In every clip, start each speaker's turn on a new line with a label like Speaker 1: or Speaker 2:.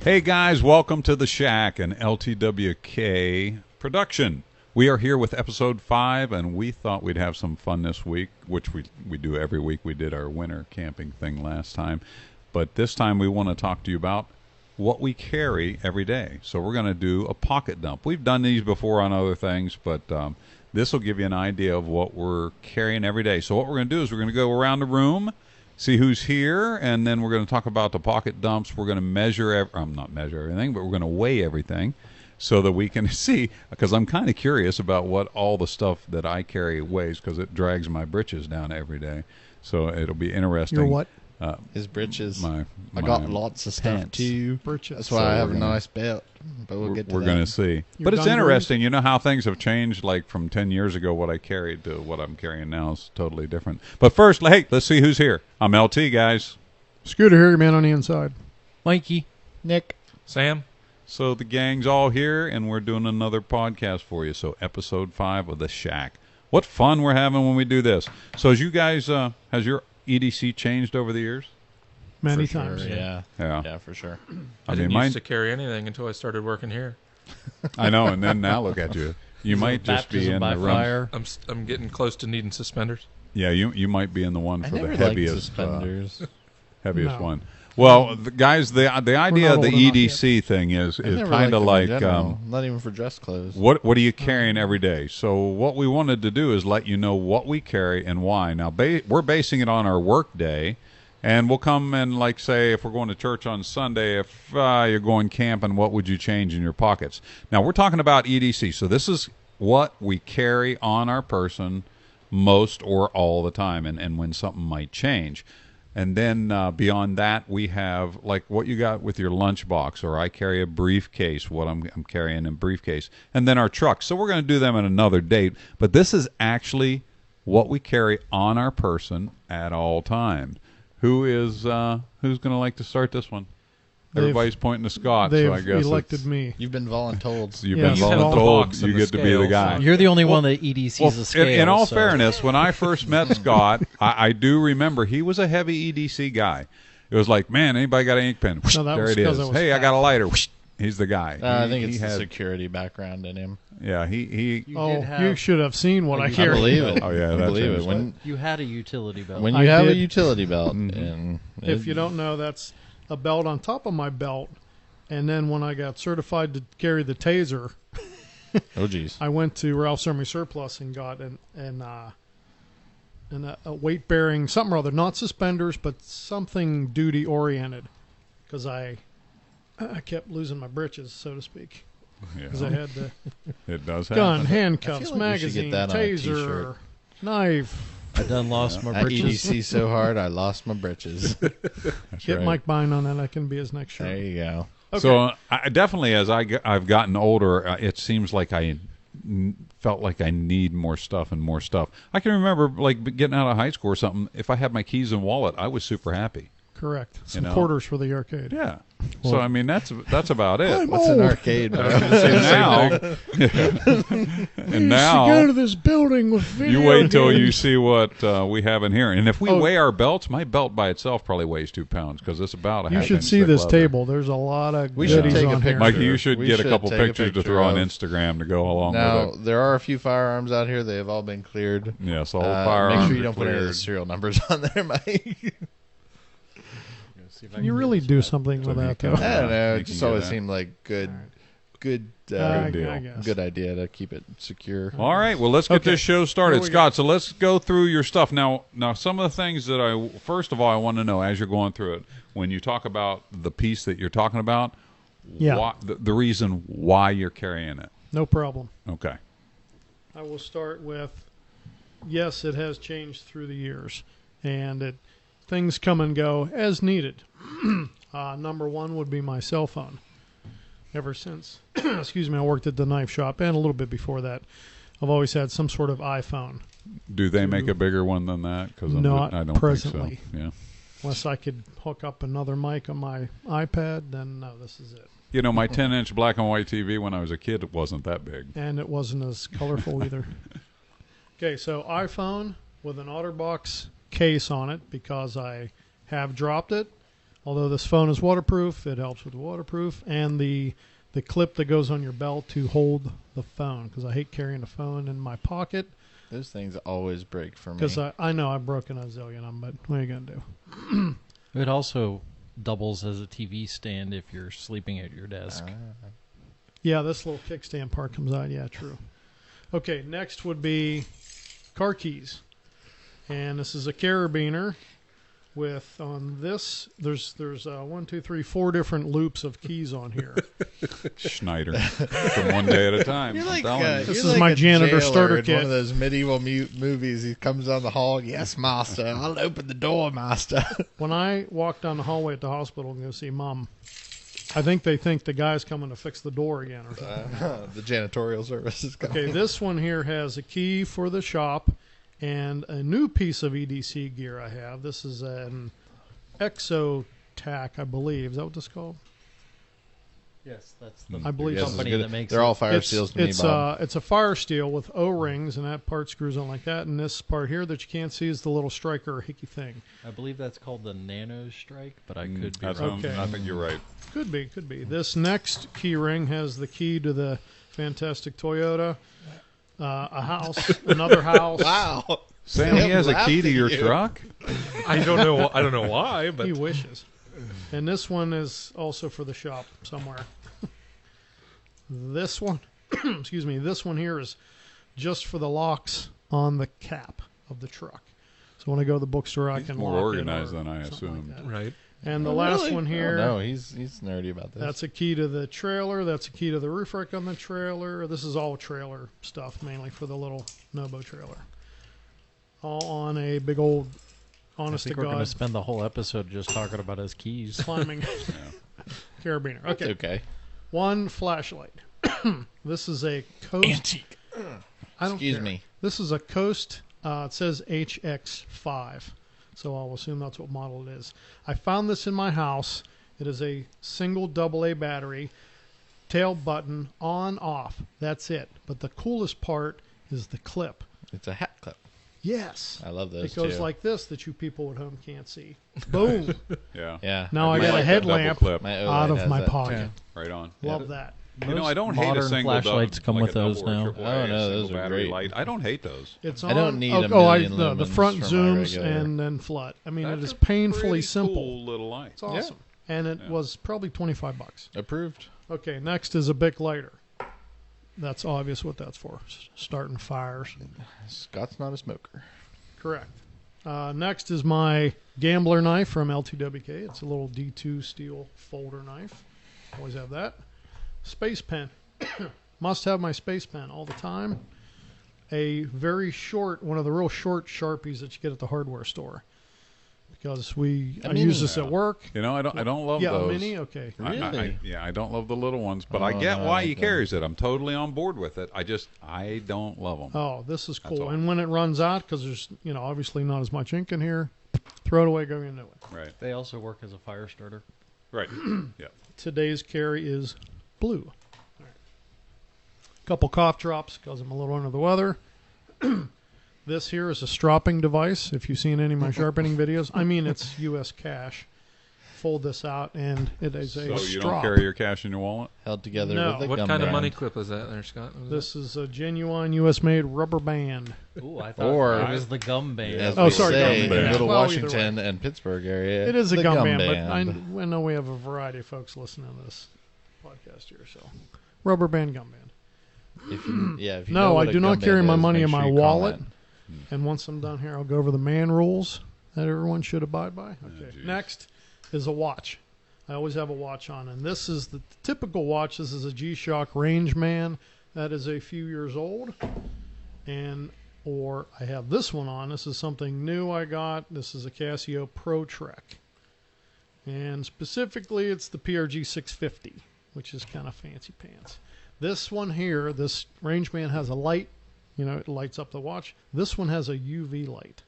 Speaker 1: Hey guys, welcome to the Shack, an LTWK production. We are here with episode 5, and we thought we'd have some fun this week, which we do every week. We did our winter camping thing last time, but this time we want to talk to you about what we carry every day. So we're going to do a pocket dump. We've done these before on other things, but this will give you an idea of what we're carrying every day. So what we're going to do is we're going to go around the room, see who's here, and then we're going to talk about the pocket dumps. We're going to measure, not measure everything, but we're going to weigh everything so that we can see, because I'm kind of curious about what all the stuff that I carry weighs, because it drags my britches down every day. So it'll be interesting.
Speaker 2: Your what?
Speaker 3: His britches.
Speaker 1: I
Speaker 3: got lots of stuff
Speaker 1: pants.
Speaker 3: too.
Speaker 2: Britches.
Speaker 3: That's why I have a nice belt. But we'll get to that.
Speaker 1: We're going to see. But it's interesting. You know how things have changed, like from 10 years ago, what I carried to what I'm carrying now is totally different. But first, hey, let's see who's here. I'm LT, guys.
Speaker 2: Scooter here, man on the inside.
Speaker 4: Mikey.
Speaker 3: Nick.
Speaker 4: Sam.
Speaker 1: So the gang's all here, and we're doing another podcast for you. So episode 5 of The Shack. What fun we're having when we do this. So as you guys, has your EDC changed over the years?
Speaker 2: Many
Speaker 3: For sure,
Speaker 2: times.
Speaker 3: Yeah, for sure.
Speaker 4: I didn't used to carry anything until I started working here.
Speaker 1: I know, and then now look at you. You might just be in the
Speaker 4: fire. I'm getting close to needing suspenders.
Speaker 1: Yeah, you might be in the one for the heaviest
Speaker 3: No.
Speaker 1: one. Well, guys, the idea of the EDC thing is kind of like
Speaker 3: not even for dress clothes.
Speaker 1: What are you carrying every day? So what we wanted to do is let you know what we carry and why. Now we're basing it on our work day, and we'll come and like say if we're going to church on Sunday, if you're going camping, what would you change in your pockets? Now we're talking about EDC, so this is what we carry on our person most or all the time, and when something might change. And then beyond that, we have like what you got with your lunchbox, or I carry a briefcase, what I'm carrying in briefcase, and then our trucks. So we're going to do them at another date. But this is actually what we carry on our person at all times. Who's going to like to start this one? Everybody's pointing to Scott, so I guess
Speaker 2: elected me.
Speaker 3: You've been voluntold.
Speaker 1: You've been voluntold. You get to be the guy.
Speaker 4: You're the only one that EDC's a scale.
Speaker 1: In all fairness, when I first met Scott, I do remember he was a heavy EDC guy. It was like, man, anybody got an ink pen?
Speaker 2: No,
Speaker 1: there it is. Hey, I got a lighter. He's the guy.
Speaker 3: I think it's the security background in him.
Speaker 1: Yeah, he
Speaker 2: you should have seen what I carry.
Speaker 3: I believe it.
Speaker 1: Oh yeah,
Speaker 3: I believe it.
Speaker 4: When you had a utility belt.
Speaker 3: When you have a utility belt, and
Speaker 2: if you don't know, that's a belt on top of my belt. And then when I got certified to carry the taser,
Speaker 3: oh geez,
Speaker 2: I went to Ralph's Army Surplus and got a weight bearing something or other, not suspenders, but something duty oriented, because I kept losing my britches, so to speak, because I had the
Speaker 1: it does
Speaker 2: gun,
Speaker 1: happen.
Speaker 2: handcuffs,
Speaker 3: like
Speaker 2: magazine, taser, knife.
Speaker 4: I done lost my
Speaker 3: at
Speaker 4: britches.
Speaker 3: EDC so hard, I lost my britches.
Speaker 2: Get Mike Bine on that. I can be his next show.
Speaker 3: There you go.
Speaker 2: Okay.
Speaker 1: So I definitely, as I've gotten older, it seems like I felt like I need more stuff and more stuff. I can remember like getting out of high school or something. If I had my keys and wallet, I was super happy.
Speaker 2: Correct. Some quarters for the arcade.
Speaker 1: Yeah. Well, so I mean that's about it.
Speaker 3: What's an arcade?
Speaker 1: And now
Speaker 2: go to this building with video
Speaker 1: you wait till
Speaker 2: games.
Speaker 1: you see what we have in here. And if we weigh our belts, my belt by itself probably weighs 2 pounds because it's about a half
Speaker 2: You should
Speaker 1: inch
Speaker 2: see
Speaker 1: thick
Speaker 2: this
Speaker 1: leather.
Speaker 2: table. There's a lot of
Speaker 3: We should
Speaker 2: goodies
Speaker 3: take a
Speaker 2: on
Speaker 3: picture.
Speaker 2: here.
Speaker 1: Mikey, you should
Speaker 3: We
Speaker 1: get a
Speaker 3: should
Speaker 1: couple
Speaker 3: take a
Speaker 1: pictures to
Speaker 3: picture
Speaker 1: throw on
Speaker 3: of-
Speaker 1: Instagram to go along
Speaker 3: Now,
Speaker 1: with it.
Speaker 3: there are a few firearms out here. They have all been cleared.
Speaker 1: Yes, all firearms.
Speaker 3: Make sure you
Speaker 1: are
Speaker 3: don't put any of the
Speaker 1: cleared.
Speaker 3: serial numbers on there, Mike.
Speaker 2: Can you really do something with that, though?
Speaker 3: I don't know.
Speaker 1: You
Speaker 3: It just
Speaker 1: can do
Speaker 3: always
Speaker 1: that.
Speaker 3: seemed like good
Speaker 2: I
Speaker 1: deal.
Speaker 2: guess.
Speaker 3: good idea to keep it secure.
Speaker 1: All right, well, let's get
Speaker 2: Okay.
Speaker 1: this show started,
Speaker 2: Here we
Speaker 1: Scott. So let's go through your stuff now. Some of the things that first of all, I want to know as you're going through it, when you talk about the piece that you're talking about,
Speaker 2: Yeah.
Speaker 1: the reason why you're carrying it.
Speaker 2: No problem.
Speaker 1: Okay.
Speaker 2: I will start with, yes, it has changed through the years, and things come and go as needed. Number one would be my cell phone. Ever since, excuse me, I worked at the knife shop, and a little bit before that, I've always had some sort of iPhone.
Speaker 1: Do they make a bigger one than that? Because
Speaker 2: Not
Speaker 1: I don't
Speaker 2: presently.
Speaker 1: think so. Yeah.
Speaker 2: Unless I could hook up another mic on my iPad, then no, this is it.
Speaker 1: You know, my 10-inch black and white TV when I was a kid, it wasn't that big.
Speaker 2: And it wasn't as colorful either. Okay, so iPhone with an OtterBox case on it because I have dropped it. Although this phone is waterproof, it helps with the waterproof, and the clip that goes on your belt to hold the phone, because I hate carrying a phone in my pocket.
Speaker 3: Those things always break for me.
Speaker 2: Because I know I've broken a zillion of them, but what are you going to do?
Speaker 4: It also doubles as a TV stand if you're sleeping at your desk.
Speaker 2: Yeah, this little kickstand part comes out. Yeah, true. Okay, next would be car keys. And this is a carabiner with, on this, there's 1, 2, 3, 4 different loops of keys on here.
Speaker 1: Schneider. From one day at a time.
Speaker 3: You're
Speaker 1: I'm
Speaker 3: like,
Speaker 1: telling you.
Speaker 2: This
Speaker 3: you're
Speaker 2: is
Speaker 3: like
Speaker 2: my
Speaker 3: a
Speaker 2: janitor
Speaker 3: jailer
Speaker 2: starter
Speaker 3: in
Speaker 2: kit.
Speaker 3: One of those medieval movies. He comes down the hall. Yes, master. I'll open the door, master.
Speaker 2: When I walk down the hallway at the hospital and go see Mom, I think they think the guy's coming to fix the door again or something.
Speaker 3: The janitorial service is coming.
Speaker 2: Okay, this one here has a key for the shop and a new piece of EDC gear I have. This is an Exotac, I believe. Is that what this is called?
Speaker 4: Yes, that's the
Speaker 2: I believe
Speaker 3: Yes,
Speaker 2: so.
Speaker 3: it's
Speaker 4: company
Speaker 3: good.
Speaker 4: that makes
Speaker 3: They're
Speaker 4: it.
Speaker 3: all fire seals to me, Bob.
Speaker 2: It's a fire steel with O-rings, and that part screws on like that. And this part here that you can't see is the little striker hickey thing.
Speaker 4: I believe that's called the Nano Strike, but I could be
Speaker 1: That's
Speaker 4: wrong.
Speaker 2: Okay.
Speaker 1: I think you're right.
Speaker 2: Could be. This next key ring has the key to the fantastic Toyota, a house, another house.
Speaker 3: Wow.
Speaker 1: Sam, he has a key to
Speaker 3: laughing
Speaker 1: your
Speaker 3: at you.
Speaker 1: truck?
Speaker 5: I don't know. I don't know why, but
Speaker 2: He wishes. And this one is also for the shop somewhere. This one, excuse me, this one here is just for the locks on the cap of the truck. So when I go to the bookstore, I
Speaker 1: He's
Speaker 2: can
Speaker 1: more
Speaker 2: lock
Speaker 1: organized
Speaker 2: it or
Speaker 1: than I
Speaker 2: something like
Speaker 1: assumed.
Speaker 2: that.
Speaker 5: right.
Speaker 2: And the
Speaker 3: Oh,
Speaker 2: last
Speaker 3: really?
Speaker 2: one here,
Speaker 3: Oh, no, he's nerdy about this.
Speaker 2: that's a key to the trailer. That's a key to the roof rack on the trailer. This is all trailer stuff, mainly for the little Nobo trailer. All on a big old,
Speaker 4: I
Speaker 2: honest to
Speaker 4: think we're going to
Speaker 2: God,
Speaker 4: spend the whole episode just talking about his keys.
Speaker 2: climbing carabiner.
Speaker 3: That's
Speaker 2: Okay,
Speaker 3: okay.
Speaker 2: one flashlight. This is a Coast.
Speaker 3: Antique.
Speaker 2: I don't
Speaker 3: Excuse
Speaker 2: care.
Speaker 3: me.
Speaker 2: This is a Coast. It says HX5, so I'll assume that's what model it is. I found this in my house. It is a single AA battery, tail button on off. That's it. But the coolest part is the clip.
Speaker 3: It's a hat clip.
Speaker 2: Yes,
Speaker 3: I love those
Speaker 2: it goes
Speaker 3: too.
Speaker 2: like this that you people at home can't see. Boom!
Speaker 1: Yeah.
Speaker 3: Yeah.
Speaker 2: Now I
Speaker 1: do
Speaker 2: got a
Speaker 1: like that double
Speaker 2: headlamp
Speaker 1: clip.
Speaker 3: My
Speaker 2: out
Speaker 3: O-Light
Speaker 2: of
Speaker 3: has
Speaker 2: my
Speaker 3: that.
Speaker 2: pocket.
Speaker 1: Right on.
Speaker 2: Love that.
Speaker 1: You know, I don't hate a
Speaker 4: modern
Speaker 1: single
Speaker 4: flashlights come
Speaker 1: like
Speaker 4: with
Speaker 1: a double
Speaker 4: those
Speaker 1: or
Speaker 4: now.
Speaker 1: triple A,
Speaker 3: Oh, no,
Speaker 1: single
Speaker 3: those are
Speaker 1: battery
Speaker 3: great.
Speaker 1: light. I don't hate those.
Speaker 2: It's
Speaker 3: I
Speaker 2: on.
Speaker 3: don't need a
Speaker 2: the
Speaker 3: million
Speaker 2: front
Speaker 3: lumens for my
Speaker 2: zooms
Speaker 3: regular.
Speaker 2: and then flood. I mean,
Speaker 1: That's
Speaker 2: it is
Speaker 1: a
Speaker 2: painfully
Speaker 1: pretty
Speaker 2: simple.
Speaker 1: Cool little light.
Speaker 2: It's awesome. And it
Speaker 1: Yeah.
Speaker 2: was probably $25.
Speaker 3: Approved.
Speaker 2: Okay, next is a Bic lighter. That's obvious what that's for. Starting fires.
Speaker 3: Scott's not a smoker.
Speaker 2: Correct. Next is my gambler knife from LTWK. It's a little D2 steel folder knife. Always have that. Space pen. Must have my space pen all the time. A very short, one of the real short Sharpies that you get at the hardware store. Because I use this at work.
Speaker 1: You know, I don't love
Speaker 2: Yeah,
Speaker 1: those.
Speaker 2: a mini? Okay.
Speaker 3: Really?
Speaker 1: I don't love the little ones, but I
Speaker 3: Oh,
Speaker 1: get
Speaker 3: no, I
Speaker 1: why
Speaker 3: like
Speaker 1: he
Speaker 3: them.
Speaker 1: carries it. I'm totally on board with it. I don't love them.
Speaker 2: Oh, this is
Speaker 1: That's
Speaker 2: cool.
Speaker 1: all.
Speaker 2: And when it runs out, because there's, obviously not as much ink in here, throw it away, go get a new one.
Speaker 1: Right.
Speaker 4: They also work as a fire starter.
Speaker 1: Right. Yeah.
Speaker 2: Today's carry is blue. Couple cough drops because I'm a little under the weather. This here is a stropping device. If you've seen any of my sharpening videos, I mean it's U.S. cash. Fold this out and it is a
Speaker 1: So you
Speaker 2: strop.
Speaker 1: don't carry your cash in your wallet?
Speaker 3: Held together
Speaker 2: No.
Speaker 3: with a
Speaker 5: What
Speaker 3: gum
Speaker 5: kind of
Speaker 3: band.
Speaker 5: money clip is that there, Scott? What is
Speaker 2: This is a genuine U.S. made rubber band.
Speaker 4: Ooh, I thought
Speaker 3: Or-
Speaker 4: it was the gum band.
Speaker 3: As
Speaker 2: Oh,
Speaker 3: we
Speaker 2: sorry,
Speaker 3: say
Speaker 2: gum
Speaker 3: in
Speaker 2: band.
Speaker 3: Little
Speaker 2: Well, either
Speaker 3: Washington and Pittsburgh area.
Speaker 2: It is a
Speaker 3: the
Speaker 2: gum
Speaker 3: gum
Speaker 2: band, but I know we have a variety of folks listening to this podcast here. So, rubber band, gum band.
Speaker 3: If you
Speaker 2: No,
Speaker 3: know
Speaker 2: I
Speaker 3: what a
Speaker 2: do not
Speaker 3: gum
Speaker 2: carry
Speaker 3: band
Speaker 2: my
Speaker 3: is,
Speaker 2: money
Speaker 3: make
Speaker 2: in
Speaker 3: sure
Speaker 2: my
Speaker 3: you
Speaker 2: wallet.
Speaker 3: comment.
Speaker 2: And once I'm done here, I'll go over the man rules that everyone should abide by. Okay.
Speaker 1: geez.
Speaker 2: Next is a watch. I always have a watch on, and this is the typical watch. This is a G-Shock Rangeman that is a few years old, or I have this one on. This is something new I got. This is a Casio Pro Trek, and specifically, it's the PRG 650, which is kind of fancy pants. This one here, this Rangeman has a light. It lights up the watch. This one has a UV light.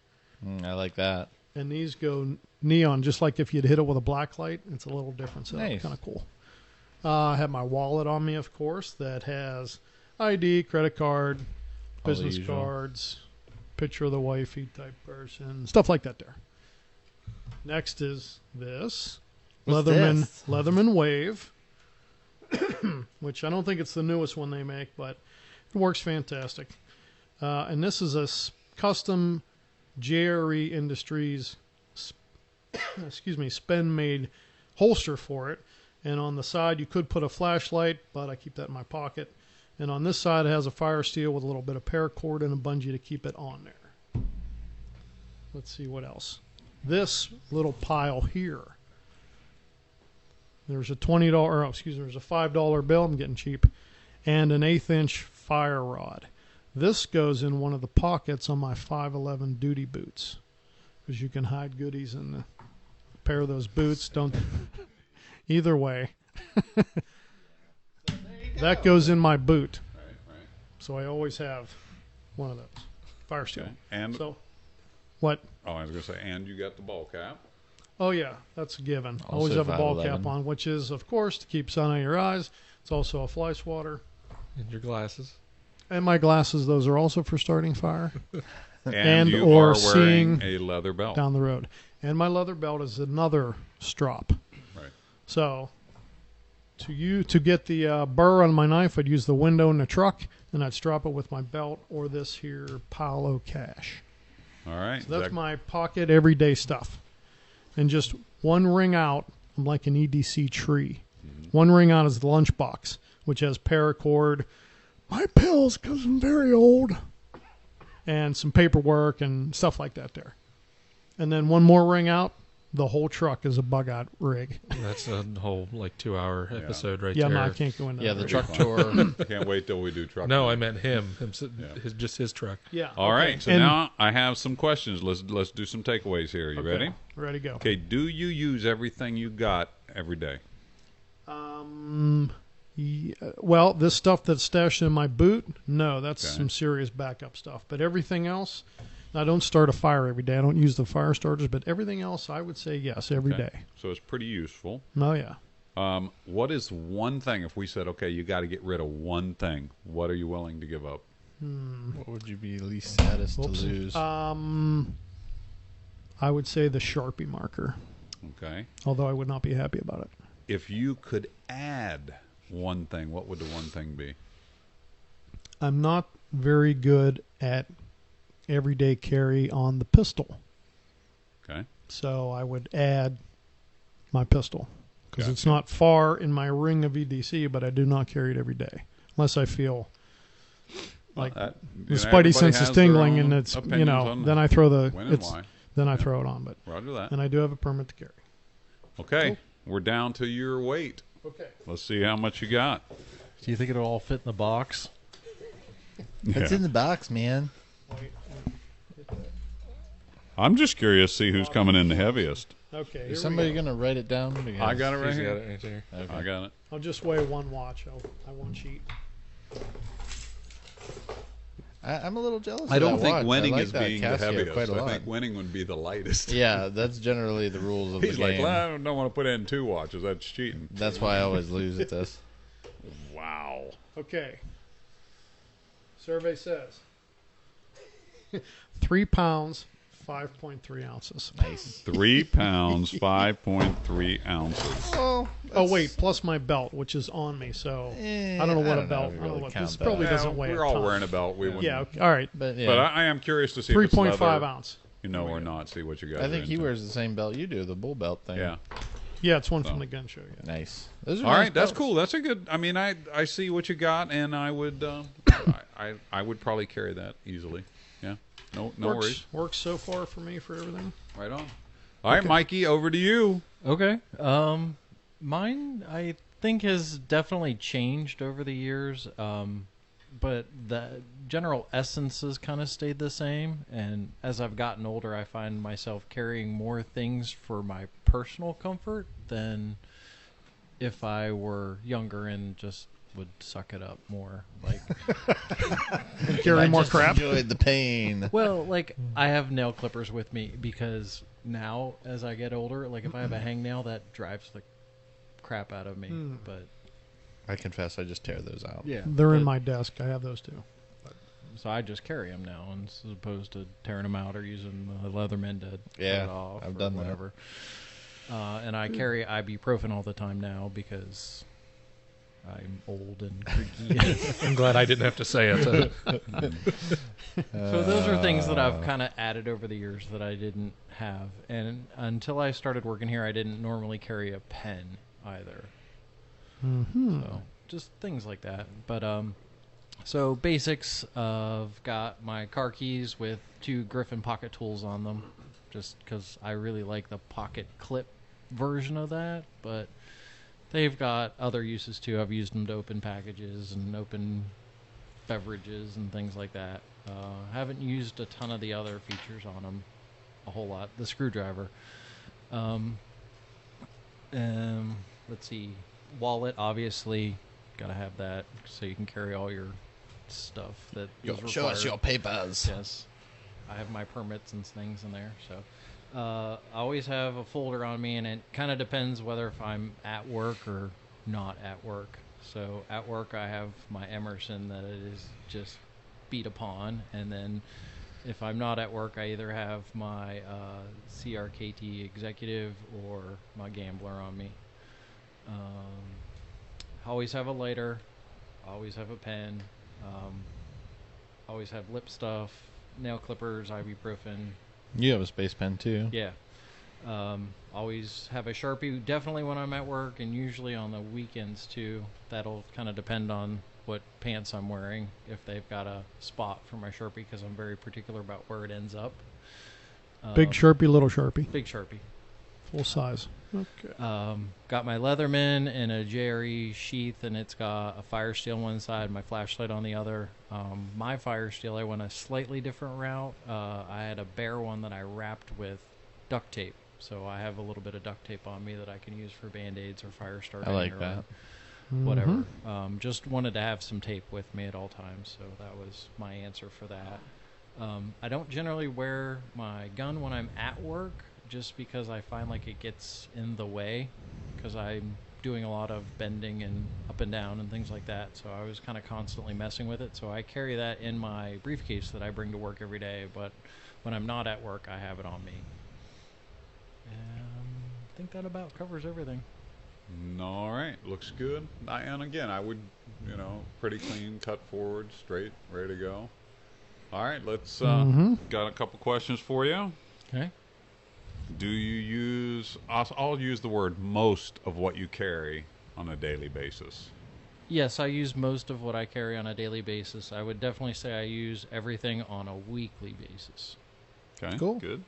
Speaker 3: I like that.
Speaker 2: And these go neon, just like if you'd hit it with a black light. It's a little different, so
Speaker 3: Nice.
Speaker 2: kind of cool. I have my wallet on me, of course, that has ID, credit card,
Speaker 3: All the
Speaker 2: business
Speaker 3: usual.
Speaker 2: cards, picture of the wifey type person, stuff like that there. Next is this.
Speaker 3: What's
Speaker 2: Leatherman
Speaker 3: this?
Speaker 2: Leatherman Wave, which I don't think it's the newest one they make, but it works fantastic. And this is a custom JRE Industries spend-made holster for it. And on the side, you could put a flashlight, but I keep that in my pocket. And on this side, it has a fire steel with a little bit of paracord and a bungee to keep it on there. Let's see what else. This little pile here. There's a there's a $5 bill. I'm getting cheap. And an 1/8-inch fire rod. This goes in one of the pockets on my 511 duty boots. Because you can hide goodies in a pair of those boots. Don't. Either way. That goes in my boot.
Speaker 1: Right.
Speaker 2: So I always have one of those. Fire steel.
Speaker 1: Okay. And
Speaker 2: So, what?
Speaker 1: oh, I was going to say, and you got the ball cap.
Speaker 2: Oh, yeah, that's a given.
Speaker 3: Also
Speaker 2: Always have a ball
Speaker 3: 511.
Speaker 2: cap on, which is, of course, to keep sun out of your eyes. It's also a fly swatter.
Speaker 5: And your glasses.
Speaker 2: And my glasses, those are also for starting fire
Speaker 1: And you
Speaker 2: or
Speaker 1: are wearing
Speaker 2: seeing
Speaker 1: a leather belt.
Speaker 2: down the road. And my leather belt is another strop.
Speaker 1: Right.
Speaker 2: So, to get the burr on my knife, I'd use the window in the truck, and I'd strap it with my belt or this here Paolo Cash.
Speaker 1: All right.
Speaker 2: So that's my pocket everyday stuff. And just one ring out, I'm like an EDC tree. One ring out is the lunchbox, which has paracord, my pills because I'm very old, and some paperwork and stuff like that there. And then one more ring out, the whole truck is a bug-out rig.
Speaker 5: That's a whole 2-hour episode right
Speaker 2: Yeah,
Speaker 5: there.
Speaker 2: no, I can't go into
Speaker 3: Yeah,
Speaker 2: that.
Speaker 3: the
Speaker 2: right
Speaker 3: truck tour.
Speaker 1: Can't wait till we do truck.
Speaker 5: No,
Speaker 1: tour.
Speaker 5: I meant him.
Speaker 1: Yeah.
Speaker 5: Just his truck.
Speaker 2: Yeah.
Speaker 1: All
Speaker 2: okay.
Speaker 1: right. So
Speaker 2: And-
Speaker 1: now I have some questions. Let's do some takeaways here. You
Speaker 2: Okay,
Speaker 1: ready?
Speaker 2: Ready to go.
Speaker 1: Okay. Do you use everything you got every day?
Speaker 2: Well, this stuff that's stashed in my boot, no, that's
Speaker 1: Okay.
Speaker 2: some serious backup stuff. But everything else, I don't start a fire every day. I don't use the fire starters, but everything else, I would say yes, every
Speaker 1: Okay.
Speaker 2: day.
Speaker 1: So it's pretty useful.
Speaker 2: Oh, yeah.
Speaker 1: What is one thing, if we said, okay, you got to get rid of one thing, what are you willing to give up?
Speaker 3: What would you be least saddest to
Speaker 2: Whoops.
Speaker 3: lose?
Speaker 2: I would say the Sharpie marker,
Speaker 1: Okay.
Speaker 2: although I would not be happy about it.
Speaker 1: If you could add one thing, what would the one thing be?
Speaker 2: I'm not very good at everyday carry on the pistol.
Speaker 1: Okay.
Speaker 2: So I would add my pistol because it's
Speaker 1: Gotcha.
Speaker 2: not far in my ring of EDC, but I do not carry it every day unless I feel like
Speaker 1: Well,
Speaker 2: the spidey sense is tingling and it's, then I throw
Speaker 1: when and why.
Speaker 2: I throw it on, but
Speaker 1: Roger that.
Speaker 2: and I do have a permit to carry.
Speaker 1: Okay. We're down to your weight.
Speaker 2: Okay.
Speaker 1: Let's see how much you got.
Speaker 4: Do you think it'll all fit in the box?
Speaker 3: It's
Speaker 1: Yeah.
Speaker 3: in the box, man.
Speaker 1: I'm just curious to see who's coming in the heaviest.
Speaker 2: Okay. Here
Speaker 3: Is somebody
Speaker 2: we go.
Speaker 3: going to write it down? Because
Speaker 1: I got it right
Speaker 5: He's got
Speaker 1: here.
Speaker 5: it right there.
Speaker 3: Okay.
Speaker 1: I got it.
Speaker 2: I'll just weigh one watch. I won't cheat.
Speaker 3: I'm a little jealous.
Speaker 1: I
Speaker 3: of
Speaker 1: don't
Speaker 3: that
Speaker 1: think
Speaker 3: watch.
Speaker 1: winning
Speaker 3: I like
Speaker 1: is
Speaker 3: that
Speaker 1: being the
Speaker 3: Casio
Speaker 1: heaviest.
Speaker 3: quite a
Speaker 1: I
Speaker 3: lot.
Speaker 1: think winning would be the lightest.
Speaker 3: Yeah, that's generally the rules of
Speaker 1: He's
Speaker 3: the
Speaker 1: like,
Speaker 3: game.
Speaker 1: well, I don't want to put in 2 watches. That's cheating.
Speaker 3: That's why I always lose at this.
Speaker 1: Wow.
Speaker 2: Okay. Survey says 3 pounds, 5.3 ounces.
Speaker 3: Nice.
Speaker 1: 3 pounds, 5.3 ounces.
Speaker 3: Oh,
Speaker 2: Oh wait, plus my belt, which is on me. So I don't know what a belt. I don't know what this probably doesn't weigh.
Speaker 1: We're
Speaker 2: a
Speaker 1: all
Speaker 2: ton.
Speaker 1: wearing a belt. We wouldn't.
Speaker 2: Yeah. Okay, all right.
Speaker 3: But yeah,
Speaker 1: But I am curious to see if it's
Speaker 2: 3.5
Speaker 1: leather,
Speaker 2: ounce.
Speaker 1: or not. See what you guys.
Speaker 3: I
Speaker 1: are
Speaker 3: think he
Speaker 1: into.
Speaker 3: wears the same belt you do, the bull belt thing.
Speaker 1: Yeah.
Speaker 2: Yeah, it's one
Speaker 1: So.
Speaker 2: from the gun show. Yeah.
Speaker 3: Nice. Those are
Speaker 1: All
Speaker 3: nice
Speaker 1: right, that's
Speaker 3: belts.
Speaker 1: cool. That's a good. I mean, I see what you got, and I would I would probably carry that easily. Yeah. No worries.
Speaker 2: Works so far for me for everything.
Speaker 1: Right on. All right, Mikey, over to you.
Speaker 4: Okay. Mine, I think, has definitely changed over the years, but the general essence has kind of stayed the same. And as I've gotten older, I find myself carrying more things for my personal comfort than if I were younger and just would suck it up more. Like,
Speaker 2: Carry
Speaker 3: I
Speaker 2: more
Speaker 3: just
Speaker 2: crap.
Speaker 3: enjoyed the pain.
Speaker 4: well, like I have nail clippers with me because now, as I get older, like if I have a hangnail, that drives the crap out of me. But
Speaker 3: I confess, I just tear those out.
Speaker 4: yeah,
Speaker 2: They're in
Speaker 4: but-
Speaker 2: my desk. I have those too.
Speaker 4: So I just carry them now, as opposed to tearing them out or using the Leatherman to
Speaker 3: Yeah,
Speaker 4: cut it off
Speaker 3: I've
Speaker 4: or
Speaker 3: done that.
Speaker 4: whatever. And I carry ibuprofen all the time now because I'm old and creaky.
Speaker 5: I'm glad I didn't have to say it.
Speaker 4: So those are things that I've kind of added over the years that I didn't have. And until I started working here, I didn't normally carry a pen either.
Speaker 2: Mm-hmm.
Speaker 4: So just things like that. But so basics. I've got my car keys with 2 Griffin pocket tools on them, just because I really like the pocket clip version of that. But they've got other uses too. I've used them to open packages and open beverages and things like that. Haven't used a ton of the other features on them a whole lot. The screwdriver. Let's see. Wallet, obviously, gotta have that so you can carry all your stuff that is required.
Speaker 3: Show us your papers.
Speaker 4: Yes, I have my permits and things in there. So I always have a folder on me, and it kind of depends whether if I'm at work or not at work. So at work, I have my Emerson that it is just beat upon, and then if I'm not at work, I either have my CRKT Executive or my Gambler on me. Always have a lighter, always have a pen, always have lip stuff, nail clippers, ibuprofen.
Speaker 3: You have a space pen too.
Speaker 4: Yeah. Always have a Sharpie, definitely when I'm at work, and usually on the weekends too. That'll kind of depend on what pants I'm wearing, if they've got a spot for my Sharpie, because I'm very particular about where it ends up.
Speaker 2: Big Sharpie, little Sharpie.
Speaker 4: Big Sharpie.
Speaker 2: Full size. Okay.
Speaker 4: Got my Leatherman in a JRE sheath, and it's got a fire steel on one side, my flashlight on the other. My fire steel, I went a slightly different route. I had a bare one that I wrapped with duct tape. So I have a little bit of duct tape on me that I can use for Band-Aids or fire starting.
Speaker 3: I like
Speaker 4: or
Speaker 3: that.
Speaker 4: whatever. Just wanted to have some tape with me at all times, so that was my answer for that. I don't generally wear my gun when I'm at work, just because I find like it gets in the way, because I'm doing a lot of bending and up and down and things like that, so I was kind of constantly messing with it. So I carry that in my briefcase that I bring to work every day, but when I'm not at work, I have it on me. I think that about covers everything.
Speaker 1: All right, looks good. And again, I would, pretty clean, cut forward, straight, ready to go. All right, let's, got a couple questions for you.
Speaker 4: Okay.
Speaker 1: Do you use, I'll use the word most of what you carry on a daily basis?
Speaker 4: Yes, I use most of what I carry on a daily basis. I would definitely say I use everything on a weekly basis.
Speaker 1: Okay,
Speaker 3: Cool.
Speaker 1: Good.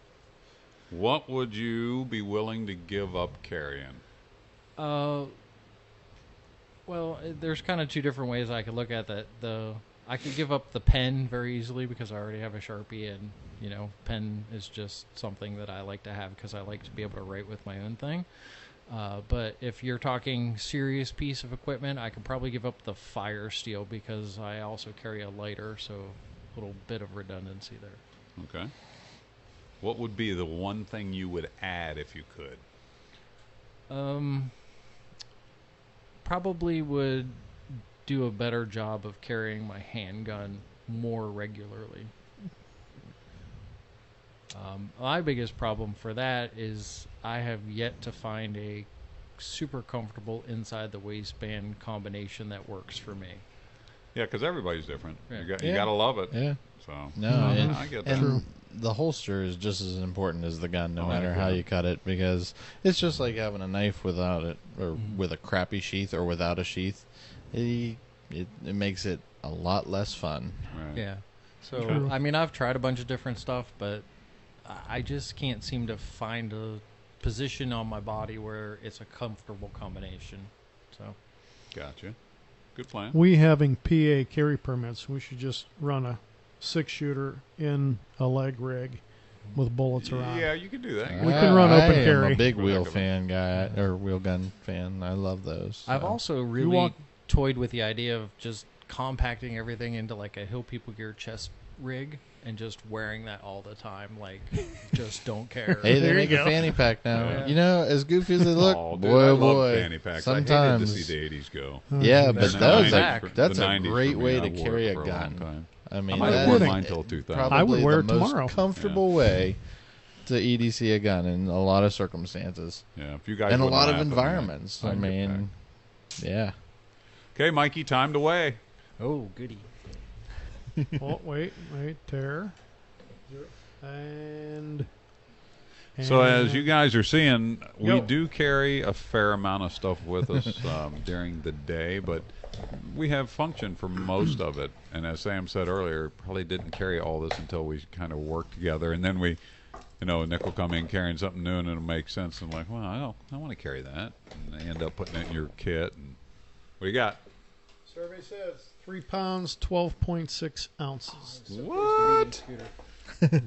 Speaker 1: What would you be willing to give up carrying?
Speaker 4: Well, there's kind of 2 different ways I could look at that. I could give up the pen very easily because I already have a Sharpie, and pen is just something that I like to have because I like to be able to write with my own thing. But if you're talking serious piece of equipment, I could probably give up the fire steel because I also carry a lighter, so a little bit of redundancy there.
Speaker 1: Okay. What would be the one thing you would add if you could?
Speaker 4: Probably would do a better job of carrying my handgun more regularly. My biggest problem for that is I have yet to find a super comfortable inside the waistband combination that works for me.
Speaker 1: Yeah, because everybody's different.
Speaker 4: Yeah.
Speaker 1: You got to love it.
Speaker 3: Yeah.
Speaker 1: So
Speaker 3: No,
Speaker 1: I get that.
Speaker 3: and the holster is just as important as the gun, no
Speaker 1: Oh,
Speaker 3: matter how
Speaker 1: yeah.
Speaker 3: you cut it, because it's just like having a knife without it, or with a crappy sheath, or without a sheath. It makes it a lot less fun.
Speaker 1: Right.
Speaker 4: Yeah. So,
Speaker 2: True.
Speaker 4: I mean, I've tried a bunch of different stuff, but I just can't seem to find a position on my body where it's a comfortable combination. So,
Speaker 1: Gotcha. Good plan.
Speaker 2: We having PA carry permits, we should just run a 6-shooter in a leg rig with bullets around.
Speaker 1: Yeah, you could do that.
Speaker 2: We can run open
Speaker 3: I am
Speaker 2: carry.
Speaker 3: a big
Speaker 1: For
Speaker 3: wheel
Speaker 1: heck of it.
Speaker 3: fan guy, or wheel gun fan. I love those.
Speaker 4: I've
Speaker 3: so.
Speaker 4: also really
Speaker 2: want-
Speaker 4: toyed with the idea of just compacting everything into like a Hill People Gear chest rig and just wearing that all the time. Like, just don't care.
Speaker 3: Hey, they
Speaker 2: There
Speaker 3: make
Speaker 2: you
Speaker 3: a
Speaker 2: go.
Speaker 3: fanny pack now.
Speaker 4: Yeah.
Speaker 3: You know, as goofy as they look,
Speaker 1: Oh, dude,
Speaker 3: boy,
Speaker 1: I
Speaker 3: oh
Speaker 1: love
Speaker 3: boy.
Speaker 1: fanny packs.
Speaker 3: Sometimes,
Speaker 1: I hated to see the 80s go.
Speaker 3: yeah,
Speaker 2: Mhm.
Speaker 3: but
Speaker 4: Then
Speaker 3: that was
Speaker 4: the
Speaker 3: a,
Speaker 4: 90s
Speaker 3: that's
Speaker 1: the
Speaker 3: a
Speaker 1: 90s
Speaker 3: great
Speaker 1: for me,
Speaker 3: way
Speaker 1: I
Speaker 3: to
Speaker 1: wore
Speaker 3: carry
Speaker 1: it
Speaker 3: a
Speaker 1: for a long
Speaker 3: gun.
Speaker 1: time.
Speaker 3: I mean,
Speaker 1: I might have
Speaker 3: that
Speaker 1: worn
Speaker 3: is
Speaker 1: mine till 2000.
Speaker 3: probably
Speaker 2: I would wear
Speaker 3: the
Speaker 2: it tomorrow.
Speaker 3: most comfortable way to EDC a gun in a lot of circumstances.
Speaker 1: Yeah, if you guys
Speaker 3: And a
Speaker 1: wouldn't
Speaker 3: lot of
Speaker 1: laugh at me,
Speaker 3: environments. I
Speaker 1: I'd get
Speaker 3: mean, yeah.
Speaker 1: Okay, Mikey, time to weigh.
Speaker 4: Oh, goody.
Speaker 2: Oh, wait, there. And
Speaker 1: So as you guys are seeing, we
Speaker 2: Yo.
Speaker 1: do carry a fair amount of stuff with us during the day, but we have function for most of it. And as Sam said earlier, probably didn't carry all this until we kind of worked together. And then we, Nick will come in carrying something new and it'll make sense. And like, well, I want to carry that. And they end up putting it in your kit. And what do you got?
Speaker 2: survey says 3 pounds, 12.6 ounces.
Speaker 1: What?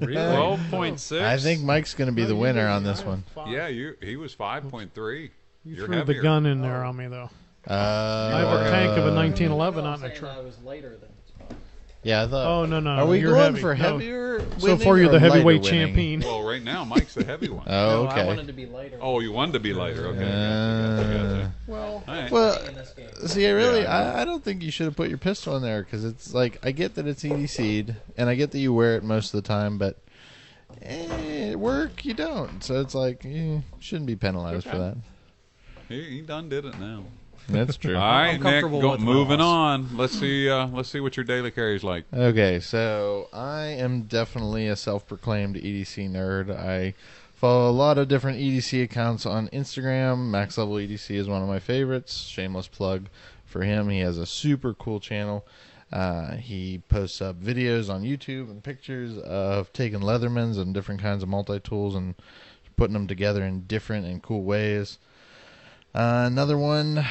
Speaker 5: Really?
Speaker 1: 12.6?
Speaker 3: I think Mike's going to be
Speaker 2: No,
Speaker 3: the
Speaker 2: you
Speaker 3: winner
Speaker 2: didn't.
Speaker 3: on this
Speaker 2: I have
Speaker 3: one.
Speaker 2: 5.
Speaker 1: Yeah, he was 5.3.
Speaker 2: You
Speaker 1: You're
Speaker 2: threw
Speaker 1: heavier.
Speaker 2: the gun in there on me, though. I have
Speaker 1: are
Speaker 2: a tank of a
Speaker 3: Uh,
Speaker 2: 1911
Speaker 4: No,
Speaker 2: on
Speaker 4: I'm
Speaker 2: the
Speaker 4: saying
Speaker 2: truck.
Speaker 4: I was lighter than
Speaker 3: Yeah, I thought.
Speaker 2: Oh, no.
Speaker 3: Are we
Speaker 2: you're
Speaker 3: going
Speaker 2: heavy.
Speaker 3: for
Speaker 2: No.
Speaker 3: heavier?
Speaker 2: So
Speaker 3: winning
Speaker 2: far, you're
Speaker 3: or
Speaker 2: the
Speaker 3: lighter
Speaker 2: heavyweight
Speaker 3: winning?
Speaker 2: champion.
Speaker 1: Well, right now, Mike's the heavy one.
Speaker 3: Oh,
Speaker 4: No, I
Speaker 3: okay.
Speaker 4: wanted to be lighter.
Speaker 1: Oh, you wanted to be lighter. Okay. Gotcha.
Speaker 2: Well,
Speaker 1: All right.
Speaker 3: Well,
Speaker 4: in this game.
Speaker 3: see,
Speaker 1: Yeah,
Speaker 3: I don't think you should have put your pistol in there because it's like I get that it's EDC'd and I get that you wear it most of the time, but at work you don't. So it's like you shouldn't be penalized for that.
Speaker 1: He done did it now.
Speaker 3: That's true.
Speaker 1: All right, Nick.
Speaker 5: comfortable with my
Speaker 1: Moving
Speaker 5: loss.
Speaker 1: on. Let's see what your daily carry is like.
Speaker 3: Okay, so I am definitely a self-proclaimed EDC nerd. I follow a lot of different EDC accounts on Instagram. Max Level EDC is one of my favorites. Shameless plug for him. He has a super cool channel. He posts up videos on YouTube and pictures of taking Leathermans and different kinds of multi-tools and putting them together in different and cool ways. Another one,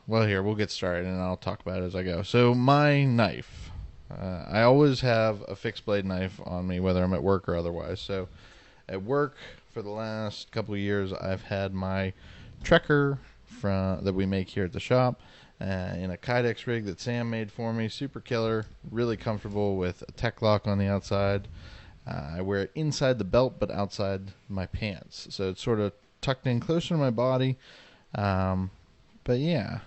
Speaker 3: well, here, we'll get started and I'll talk about it as I go. So my knife, I always have a fixed blade knife on me, whether I'm at work or otherwise. So at work, for the last couple of years, I've had my Trekker that we make here at the shop in a Kydex rig that Sam made for me. Super killer, really comfortable with a tech lock on the outside. I wear it inside the belt but outside my pants. So it's sort of tucked in closer to my body. But yeah,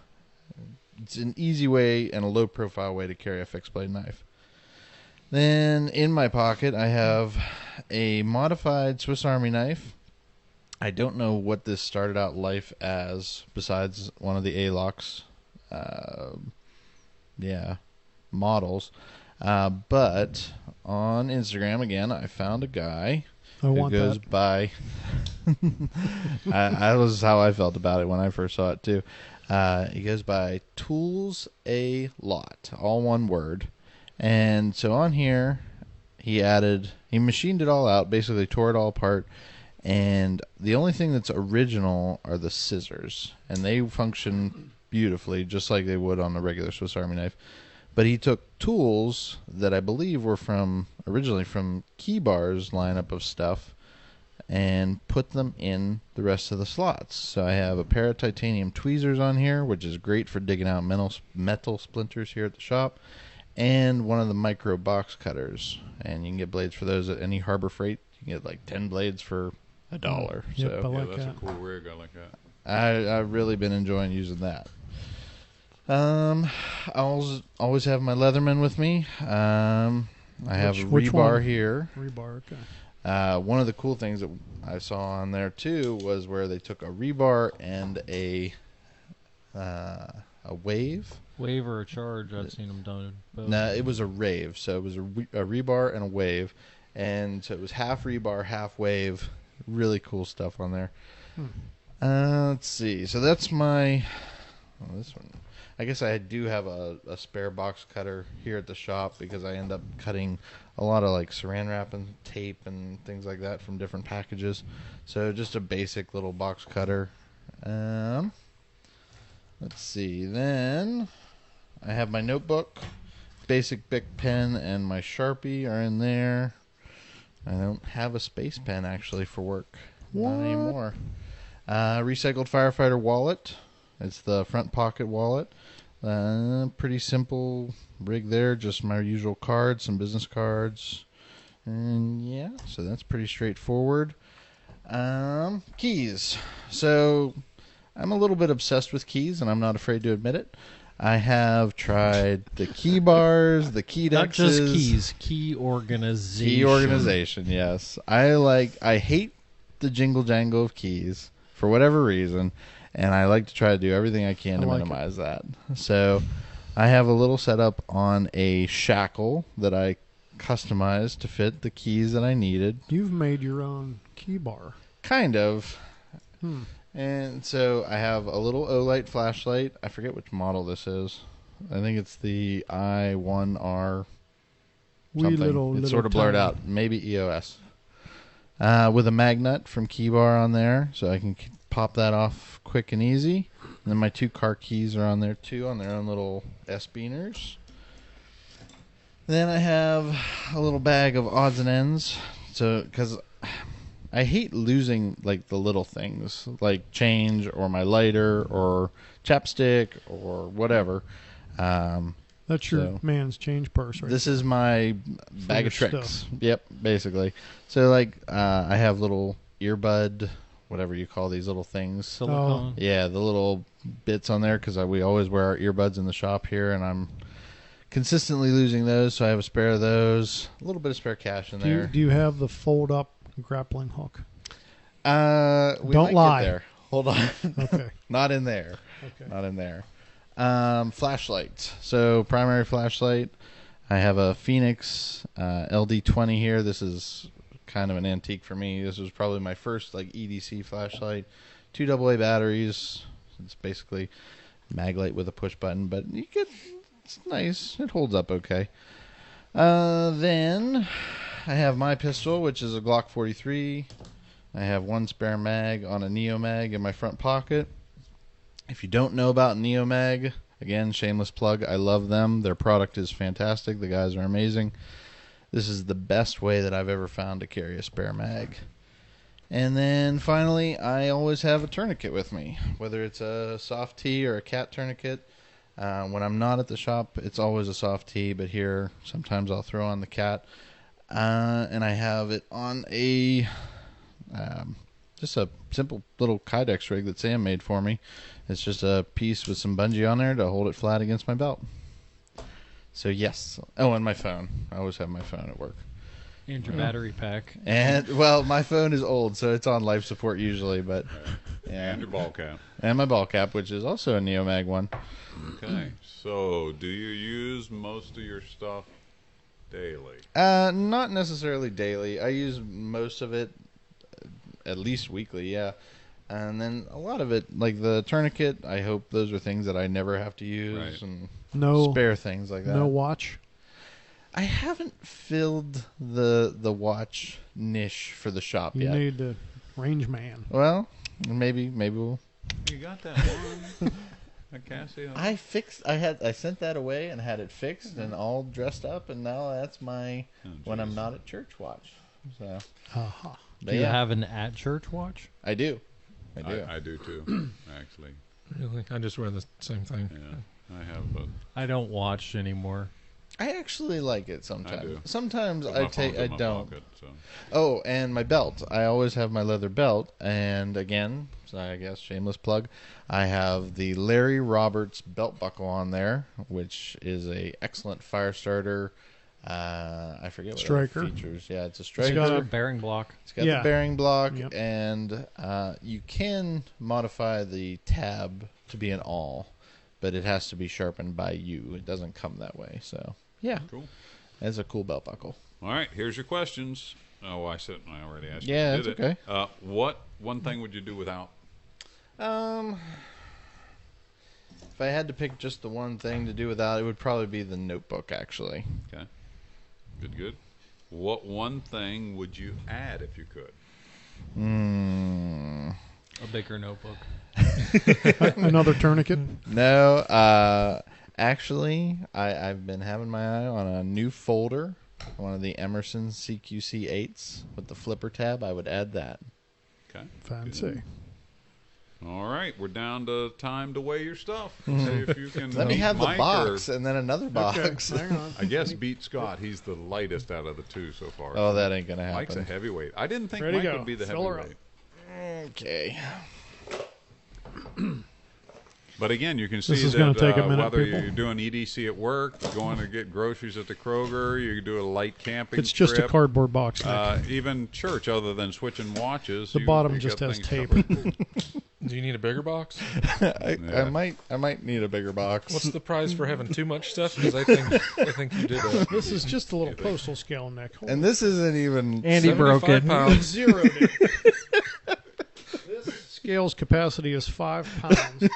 Speaker 3: it's an easy way and a low profile way to carry a fixed blade knife. Then in my pocket I have a modified Swiss Army knife. I don't know what this started out life as besides one of the A-Locks models. But on Instagram again I found a guy
Speaker 2: I
Speaker 3: who
Speaker 2: want
Speaker 3: goes
Speaker 2: that.
Speaker 3: by I was how I felt about it when I first saw it too. He goes by Tools A Lot, all one word. And so on here he machined it all out, basically tore it all apart, and the only thing that's original are the scissors, and they function beautifully just like they would on a regular Swiss Army knife. But he took tools that I believe were originally from Keybar's lineup of stuff and put them in the rest of the slots. So I have a pair of titanium tweezers on here, which is great for digging out metal splinters here at the shop, and one of the micro box cutters. And you can get blades for those at any Harbor Freight. You can get like 10 blades for $1.
Speaker 2: Yep,
Speaker 3: So
Speaker 2: I
Speaker 1: Yeah,
Speaker 2: like
Speaker 1: that's
Speaker 2: that.
Speaker 1: a cool rig. I like that.
Speaker 3: I've really been enjoying using that. I always have my Leatherman with me. I have a
Speaker 2: Which
Speaker 3: rebar
Speaker 2: one?
Speaker 3: here.
Speaker 2: Rebar, okay.
Speaker 3: One of the cool things that I saw on there too was where they took a rebar and a wave.
Speaker 5: Wave or a charge, I've seen them done. Both.
Speaker 3: No, it was a rave. So it was a rebar and a wave, and so it was half rebar, half wave. Really cool stuff on there. Let's see. So that's this one. I guess I do have a spare box cutter here at the shop because I end up cutting a lot of like saran wrap and tape and things like that from different packages. So just a basic little box cutter. Let's see. Then I have my notebook, basic Bic pen, and my Sharpie are in there. I don't have a space pen actually for work. Not anymore. Recycled firefighter wallet. It's the front pocket wallet. Pretty simple rig there. Just my usual cards, some business cards. And yeah, so that's pretty straightforward. Keys. So I'm a little bit obsessed with keys, and I'm not afraid to admit it. I have tried the key bars, the key
Speaker 4: Not just
Speaker 3: dexes.
Speaker 4: keys, key organization.
Speaker 3: Key organization, yes. I hate the jingle jangle of keys for whatever reason, and I like to try to do everything I can to minimize that. So I have a little setup on a shackle that I customized to fit the keys that I needed.
Speaker 2: You've made your own key bar.
Speaker 3: Kind of.
Speaker 2: Hmm.
Speaker 3: And so I have a little Olight flashlight. I forget which model this is. I think it's the I1R something. It's sort of blurred out. Maybe EOS. With a magnet from Keybar on there, so I can pop that off quick and easy. And then my 2 car keys are on there too, on their own little S-beaners. Then I have a little bag of odds and ends. So, because I hate losing like the little things, like change or my lighter or chapstick or whatever.
Speaker 2: That's your man's change purse, right?
Speaker 3: This is my bag of tricks.
Speaker 2: Stuff.
Speaker 3: Yep, basically. So like I have little earbud, whatever you call these little things.
Speaker 5: Silicone.
Speaker 3: Yeah, the little bits on there because we always wear our earbuds in the shop here, and I'm consistently losing those. So I have a spare of those, a little bit of spare cash in there.
Speaker 2: Do you have the fold-up grappling hook?
Speaker 3: We
Speaker 2: Don't
Speaker 3: might
Speaker 2: lie.
Speaker 3: Get there. Hold on.
Speaker 2: Okay.
Speaker 3: Not in there.
Speaker 2: Okay.
Speaker 3: Not in there. Flashlights. So primary flashlight. I have a Phoenix LD20 here. This is kind of an antique for me. This was probably my first like EDC flashlight. 2 AA batteries. It's basically mag light with a push button, but it's nice. It holds up okay. Then I have my pistol, which is a Glock 43. I have 1 spare mag on a Neo mag in my front pocket. If you don't know about Neo Mag, again, shameless plug. I love them. Their product is fantastic. The guys are amazing. This is the best way that I've ever found to carry a spare mag. And then finally, I always have a tourniquet with me, whether it's a soft T or a cat tourniquet. When I'm not at the shop, it's always a soft T, but here sometimes I'll throw on the cat. And I have it on a just a simple little Kydex rig that Sam made for me. It's just a piece with some bungee on there to hold it flat against my belt. So yes. Oh, and my phone. I always have my phone at work.
Speaker 5: And your battery pack.
Speaker 3: And well, my phone is old, so it's on life support usually. But yeah,
Speaker 1: And your ball cap.
Speaker 3: and my ball cap, which is also a Neo Mag one.
Speaker 1: Okay. So, do you use most of your stuff daily?
Speaker 3: Not necessarily daily. I use most of it at least weekly. Yeah. And then a lot of it, like the tourniquet, I hope those are things that I never have to use,
Speaker 1: Right.
Speaker 3: and
Speaker 2: No,
Speaker 3: spare things like that.
Speaker 2: no watch.
Speaker 3: I haven't filled the watch niche for the shop
Speaker 2: You
Speaker 3: yet.
Speaker 2: need the range man.
Speaker 3: Well, maybe we'll.
Speaker 1: You got that one? That Casio?
Speaker 3: I sent that away and had it fixed and all dressed up, and now that's my when I'm
Speaker 1: geez.
Speaker 3: not at church watch. So,
Speaker 2: Aha.
Speaker 3: but
Speaker 5: Do you
Speaker 3: yeah,
Speaker 5: have an at church watch?
Speaker 3: I do. I do.
Speaker 1: I do too, actually.
Speaker 6: Really? I just wear the same thing.
Speaker 1: Yeah, I have, but
Speaker 5: I don't watch anymore.
Speaker 3: I actually like it sometimes.
Speaker 1: I do.
Speaker 3: Sometimes
Speaker 1: my
Speaker 3: I
Speaker 1: phone's in my
Speaker 3: don't.
Speaker 1: pocket, so.
Speaker 3: Oh, and my belt. I always have my leather belt. And again, so I guess shameless plug, I have the Larry Roberts belt buckle on there, which is a excellent fire starter. I forget what
Speaker 2: Striker.
Speaker 3: it features. Yeah, it's a
Speaker 2: It's
Speaker 3: striker.
Speaker 2: got
Speaker 5: A bearing block.
Speaker 3: It's got
Speaker 2: Yeah.
Speaker 3: the bearing block,
Speaker 2: Yep.
Speaker 3: and you can modify the tab to be an all, but it has to be sharpened by you. It doesn't come that way. So yeah,
Speaker 1: Cool.
Speaker 3: it's a cool belt buckle.
Speaker 1: All right, here's your questions. Oh, I already asked you.
Speaker 3: Yeah,
Speaker 1: Did
Speaker 3: it's
Speaker 1: it.
Speaker 3: okay.
Speaker 1: What one thing would you do without?
Speaker 3: If I had to pick just the one thing to do without, it would probably be the notebook, actually.
Speaker 1: Okay. Good. What one thing would you add if you could?
Speaker 5: A bigger notebook.
Speaker 2: Another tourniquet.
Speaker 3: No, actually, I've been having my eye on a new folder, one of the Emerson CQC 8s with the flipper tab. I would add that.
Speaker 1: Okay.
Speaker 2: Fancy.
Speaker 1: All right, we're down to time to weigh your stuff. See if you can.
Speaker 3: Let me
Speaker 1: beat
Speaker 3: have the
Speaker 1: Mike
Speaker 3: box
Speaker 1: or-
Speaker 3: and then another box.
Speaker 2: Hang on.
Speaker 1: I guess beat Scott. He's the lightest out of the two so far.
Speaker 3: Oh, that ain't gonna
Speaker 1: Mike's a
Speaker 3: happen.
Speaker 1: heavyweight. I didn't think
Speaker 2: Ready,
Speaker 1: Mike
Speaker 2: go.
Speaker 1: would be the
Speaker 2: Fill her
Speaker 1: heavyweight.
Speaker 3: Okay.
Speaker 1: But again, you can
Speaker 2: This
Speaker 1: see
Speaker 2: is
Speaker 1: that
Speaker 2: gonna take a minute,
Speaker 1: whether
Speaker 2: people.
Speaker 1: you're doing EDC at work, going to get groceries at the Kroger, you can do a light camping
Speaker 2: It's just a
Speaker 1: trip,
Speaker 2: cardboard box, Nick.
Speaker 1: even church, other than switching watches.
Speaker 2: The bottom just
Speaker 1: got
Speaker 2: has
Speaker 1: things
Speaker 2: tape.
Speaker 1: covered.
Speaker 6: Do you need a bigger box?
Speaker 3: I
Speaker 1: Yeah.
Speaker 3: might need a bigger box.
Speaker 6: What's the prize for having too much stuff? Because I think you did a
Speaker 2: This is just a little postal scale, Nick. Hold
Speaker 3: And this isn't even
Speaker 4: Andy broke
Speaker 6: 75
Speaker 4: it.
Speaker 6: pounds.
Speaker 2: Zero. Nick. This scale's capacity is 5 pounds.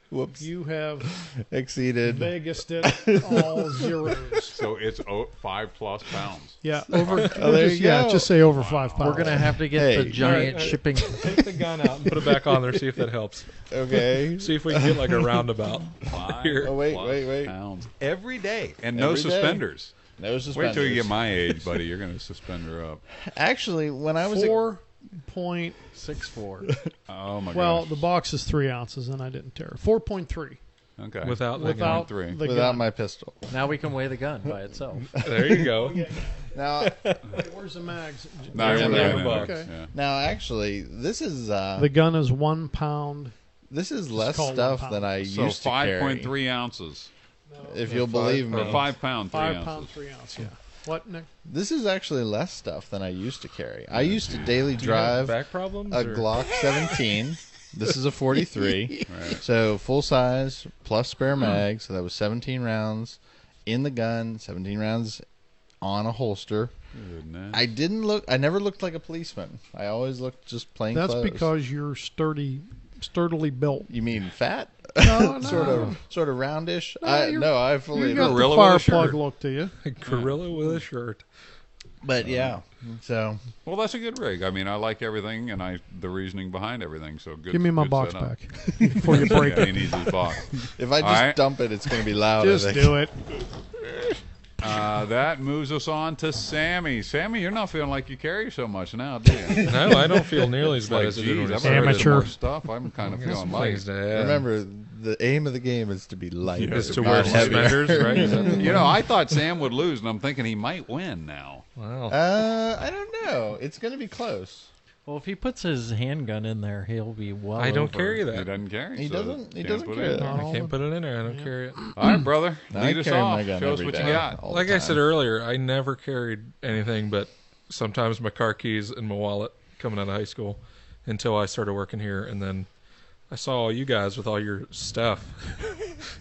Speaker 3: whoops
Speaker 2: You have
Speaker 3: exceeded.
Speaker 2: Vegased it all zeros.
Speaker 1: So it's 5+ pounds.
Speaker 2: Yeah, over.
Speaker 3: there you go.
Speaker 2: Just say over 5 pounds.
Speaker 4: We're gonna have to get
Speaker 3: Hey.
Speaker 4: the giant
Speaker 6: Alright,
Speaker 4: shipping.
Speaker 6: Take the gun out and put it back on there. See if that helps.
Speaker 3: Okay.
Speaker 6: See if we can get like a roundabout.
Speaker 1: 5
Speaker 6: Here.
Speaker 3: Oh, wait,
Speaker 1: plus
Speaker 3: wait, wait.
Speaker 1: pounds every day, and no
Speaker 3: Every day.
Speaker 1: suspenders.
Speaker 3: No suspenders.
Speaker 1: Wait till you get my age, buddy. You're going to suspend her up.
Speaker 3: Actually, when I was
Speaker 2: 4.64.
Speaker 1: Oh my
Speaker 2: Well,
Speaker 1: gosh.
Speaker 2: the box is 3 ounces, and I didn't tear. 4.3
Speaker 1: Okay.
Speaker 6: Without the
Speaker 2: without
Speaker 1: three.
Speaker 2: the
Speaker 3: without
Speaker 2: gun.
Speaker 3: my pistol.
Speaker 4: Now we can weigh the gun by itself.
Speaker 6: gun. There you go.
Speaker 3: Now,
Speaker 2: Wait, where's the mags?
Speaker 1: No,
Speaker 6: There's
Speaker 1: yeah,
Speaker 6: the
Speaker 1: yeah,
Speaker 6: other
Speaker 1: yeah,
Speaker 6: box.
Speaker 2: Okay.
Speaker 1: yeah.
Speaker 3: now, actually, this is
Speaker 2: The gun is 1 pound.
Speaker 3: this is less
Speaker 2: called 1
Speaker 3: stuff
Speaker 2: pound.
Speaker 3: than I
Speaker 1: So
Speaker 3: used to carry.
Speaker 1: 5.3 ounces.
Speaker 3: If you'll
Speaker 6: Five-
Speaker 3: believe me,
Speaker 1: Or 5 pound, 3
Speaker 2: 5
Speaker 1: ounces.
Speaker 2: pound, 3 ounce. Yeah. What, Nick?
Speaker 3: this is actually less stuff than I used to carry. I used to daily
Speaker 6: Do you have
Speaker 3: drive
Speaker 6: back problems?
Speaker 3: a
Speaker 6: or-
Speaker 3: Glock 17. This is a 43.
Speaker 1: Right.
Speaker 3: So full size plus spare mag. So that was 17 rounds in the gun, 17 rounds on a holster.
Speaker 1: Goodness.
Speaker 3: I never looked like a policeman. I always looked just plain
Speaker 2: That's
Speaker 3: clothes.
Speaker 2: because you're sturdily built.
Speaker 3: You mean fat?
Speaker 2: No, no.
Speaker 3: sort of roundish.
Speaker 2: No,
Speaker 3: I fully
Speaker 2: You got
Speaker 3: agree.
Speaker 2: the
Speaker 1: Gorilla
Speaker 2: fire
Speaker 1: with a shirt.
Speaker 2: plug look to you.
Speaker 6: Gorilla with a shirt.
Speaker 3: But yeah. So
Speaker 1: Well, that's a good rig. I mean, I like everything, and the reasoning behind everything. So good.
Speaker 2: Give me my
Speaker 1: good
Speaker 2: box
Speaker 1: setup.
Speaker 2: back before you break
Speaker 1: Yeah,
Speaker 2: it.
Speaker 1: he needs his box.
Speaker 3: if I just
Speaker 1: All right.
Speaker 3: dump it, it's going to be loud.
Speaker 2: Just
Speaker 3: I think.
Speaker 2: do it.
Speaker 1: That moves us on to Sammy. Sammy, you're not feeling like you carry so much now, do you?
Speaker 6: No, I don't feel nearly as bad
Speaker 1: Like,
Speaker 6: as I did when
Speaker 1: geez,
Speaker 6: I
Speaker 1: I
Speaker 6: started.
Speaker 1: better get
Speaker 2: Amateur.
Speaker 1: more stuff. I'm kind of
Speaker 6: Got some
Speaker 1: feeling light.
Speaker 6: things to add.
Speaker 3: Remember, the aim of the game is to be light.
Speaker 1: Yeah,
Speaker 6: is
Speaker 1: to
Speaker 6: to
Speaker 3: not
Speaker 6: wear
Speaker 3: heavier.
Speaker 6: suspenders, right? Is that-
Speaker 1: You know, I thought Sam would lose, and I'm thinking he might win now.
Speaker 6: Wow.
Speaker 3: I don't know. It's going to be close.
Speaker 4: Well, if he puts his handgun in there, he'll be well.
Speaker 6: I don't
Speaker 4: over.
Speaker 6: carry
Speaker 1: He
Speaker 6: that.
Speaker 1: doesn't carry.
Speaker 3: He
Speaker 1: so
Speaker 3: doesn't- he
Speaker 1: can't
Speaker 3: doesn't
Speaker 1: put
Speaker 3: carry
Speaker 1: it in
Speaker 3: that.
Speaker 1: there.
Speaker 2: Not
Speaker 6: I
Speaker 2: all
Speaker 6: can't
Speaker 2: of
Speaker 6: put it in there. I don't
Speaker 2: Yeah.
Speaker 6: carry it.
Speaker 1: All right, brother.
Speaker 3: I
Speaker 1: Lead us
Speaker 3: carry
Speaker 1: off.
Speaker 3: my gun
Speaker 1: Show us
Speaker 3: every
Speaker 1: what you
Speaker 3: day.
Speaker 1: got.
Speaker 3: All the
Speaker 6: Like I said
Speaker 3: time.
Speaker 6: earlier, I never carried anything but sometimes my car keys and my wallet coming out of high school until I started working here. And then I saw all you guys with all your stuff.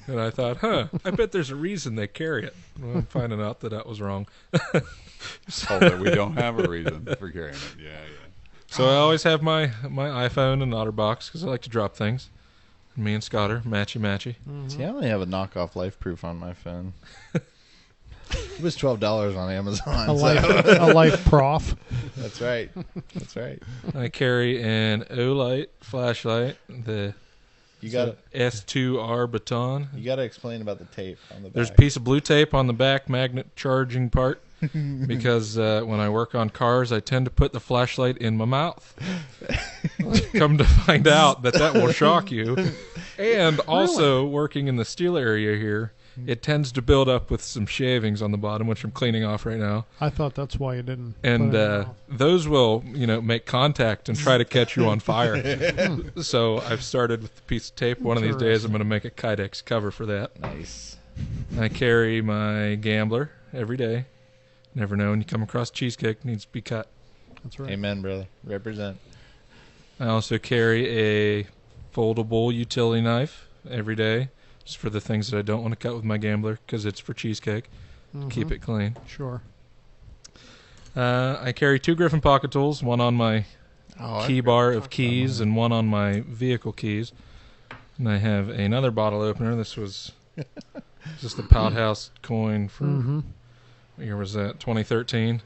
Speaker 6: And I thought, I bet there's a reason they carry it. Well, I'm finding out that was wrong.
Speaker 1: Oh, that we don't have a reason for carrying it. Yeah, yeah.
Speaker 6: So I always have my iPhone and OtterBox because I like to drop things. Me and Scott are matchy.
Speaker 3: See, I only have a knockoff life proof on my phone. It was $12 on Amazon.
Speaker 2: A
Speaker 3: so-
Speaker 2: life prof.
Speaker 3: That's right. That's right.
Speaker 6: I carry an Olight flashlight, the
Speaker 3: You got
Speaker 6: S2R baton.
Speaker 3: you got to explain about the tape on the back.
Speaker 6: There's a piece of blue tape on the back magnet charging part because when I work on cars, I tend to put the flashlight in my mouth. Come to find out that will shock you. And also, working in the steel area here, it tends to build up with some shavings on the bottom, which I'm cleaning off right now.
Speaker 2: I thought that's why you didn't.
Speaker 6: And
Speaker 2: put it in your mouth.
Speaker 6: those will, make contact and try to catch you on fire. So I've started with a piece of tape. One of these days, I'm going to make a Kydex cover for that.
Speaker 3: Nice.
Speaker 6: I carry my Gambler every day. Never know when you come across cheesecake needs to be cut.
Speaker 2: That's right.
Speaker 3: Amen, brother. Represent.
Speaker 6: I also carry a foldable utility knife every day, just for the things that I don't want to cut with my Gambler because it's for cheesecake. Keep it clean.
Speaker 2: Sure.
Speaker 6: I carry 2 Griffin pocket tools, one on my key bar of keys and one on my vehicle keys. And I have another bottle opener. This was just a Pout House coin from, what year was that, 2013.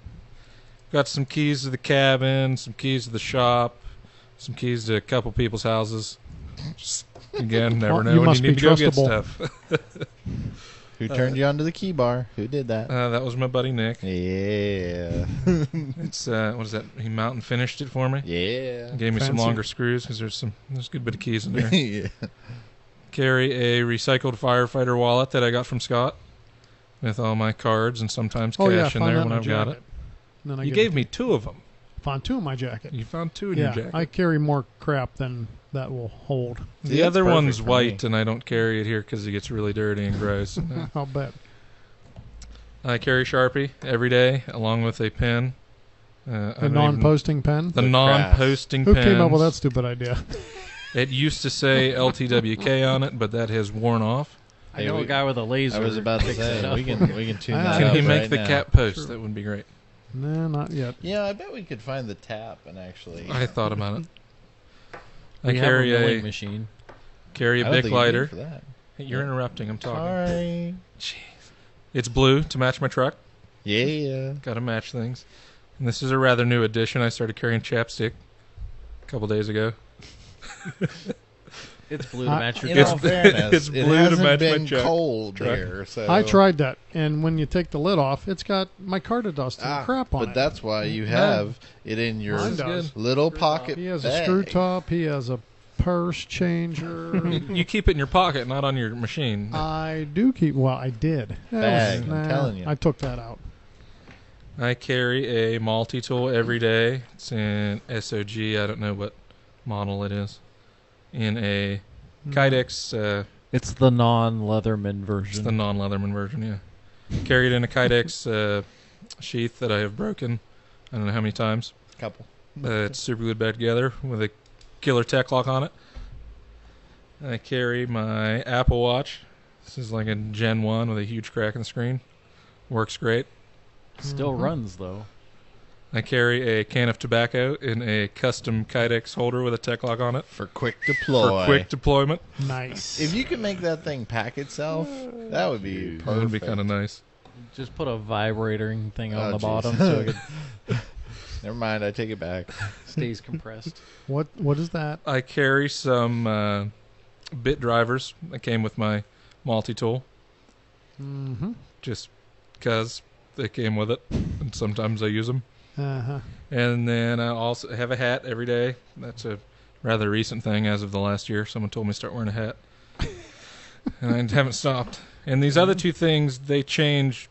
Speaker 6: Got some keys to the cabin, some keys to the shop, some keys to a couple people's houses. Just, again, never
Speaker 2: Well,
Speaker 6: know
Speaker 2: you
Speaker 6: when
Speaker 2: must
Speaker 6: you need
Speaker 2: be
Speaker 6: to go get
Speaker 2: trustable.
Speaker 6: stuff.
Speaker 3: Who turned you onto the key bar? Who did that?
Speaker 6: That was my buddy Nick.
Speaker 3: Yeah.
Speaker 6: It's what is that? He mountain finished it for me.
Speaker 3: Yeah.
Speaker 6: Gave me some
Speaker 2: Fancy.
Speaker 6: longer screws because there's a good bit of keys in there.
Speaker 3: Yeah.
Speaker 6: Carry a recycled firefighter wallet that I got from Scott with all my cards and sometimes
Speaker 2: Oh yeah,
Speaker 6: cash in
Speaker 2: find
Speaker 6: there
Speaker 2: that
Speaker 6: when
Speaker 2: in
Speaker 6: I've
Speaker 2: the
Speaker 6: got
Speaker 2: jacket.
Speaker 6: it.
Speaker 2: And then I
Speaker 6: You
Speaker 2: get
Speaker 6: gave me 2 of them.
Speaker 2: found 2 in my jacket.
Speaker 6: You found 2 in your jacket.
Speaker 2: I carry more crap than that will hold.
Speaker 6: The other one's white, and I don't carry it here because it gets really dirty and gross.
Speaker 2: I'll bet.
Speaker 6: I carry Sharpie every day, along with a pen.
Speaker 2: The non-posting pen?
Speaker 6: The non-posting pen.
Speaker 2: Who came up with that stupid idea?
Speaker 6: It used to say LTWK on it, but that has worn off.
Speaker 4: I know a guy with a laser.
Speaker 3: I was about to say, we can tune that
Speaker 6: Can
Speaker 3: up
Speaker 6: he make
Speaker 3: right
Speaker 6: the
Speaker 3: now.
Speaker 6: cap post?
Speaker 2: Sure.
Speaker 6: That would be great.
Speaker 2: No, not yet.
Speaker 3: Yeah, I bet we could find the tap and actually...
Speaker 6: I thought about it. I
Speaker 4: We have
Speaker 6: carry
Speaker 4: a milling
Speaker 6: a
Speaker 4: machine.
Speaker 6: carry a
Speaker 3: I don't
Speaker 6: Bic
Speaker 3: think you need
Speaker 6: lighter.
Speaker 3: for that.
Speaker 6: Hey, you're interrupting. I'm talking.
Speaker 3: Sorry.
Speaker 6: Jeez. It's blue to match my truck.
Speaker 3: Yeah.
Speaker 6: Got to match things. And this is a rather new addition. I started carrying chapstick a couple days ago.
Speaker 4: It's blue to match your
Speaker 3: In
Speaker 6: It's-
Speaker 3: all fairness,
Speaker 6: it's
Speaker 3: it
Speaker 6: blue to
Speaker 3: hasn't
Speaker 6: match my
Speaker 3: been
Speaker 6: truck.
Speaker 3: cold here, so...
Speaker 2: I tried that, and when you take the lid off, it's got micarta dust and crap on it.
Speaker 3: But that's why you have it in your
Speaker 2: Mine does.
Speaker 3: little pocket
Speaker 2: He has
Speaker 3: bag.
Speaker 2: a screw top. He has a purse changer.
Speaker 6: You keep it in your pocket, not on your machine.
Speaker 2: I do keep. Well, I did.
Speaker 3: Bag, I'm telling you.
Speaker 2: I took that out.
Speaker 6: I carry a multi-tool every day. It's in SOG. I don't know what model it is. In a Kydex.
Speaker 4: It's the non-Leatherman
Speaker 6: It's
Speaker 4: version.
Speaker 6: the non-Leatherman version, yeah. Carry it in a Kydex sheath that I have broken. I don't know how many times.
Speaker 3: Couple.
Speaker 6: It's super glued back together with a killer tech lock on it. I carry my Apple Watch. This is like a Gen 1 with a huge crack in the screen. Works great.
Speaker 4: Still runs, though.
Speaker 6: I carry a can of tobacco in a custom Kydex holder with a tech lock on it
Speaker 3: For quick deploy.
Speaker 6: for quick deployment.
Speaker 2: Nice.
Speaker 3: If you could make that thing pack itself, that would be perfect.
Speaker 6: That would be kind of nice.
Speaker 4: Just put a vibrating thing on
Speaker 3: Oh,
Speaker 4: the
Speaker 3: jeez.
Speaker 4: bottom so it
Speaker 3: Never mind, I take it back.
Speaker 4: stays compressed.
Speaker 2: What is that?
Speaker 6: I carry some bit drivers that came with my multi-tool
Speaker 2: Mm-hmm.
Speaker 6: just because they came with it, and sometimes I use them.
Speaker 2: Uh-huh.
Speaker 6: And then I also have a hat every day. That's a rather recent thing as of the last year. Someone told me to start wearing a hat. And I haven't stopped. And these other 2 things, they change,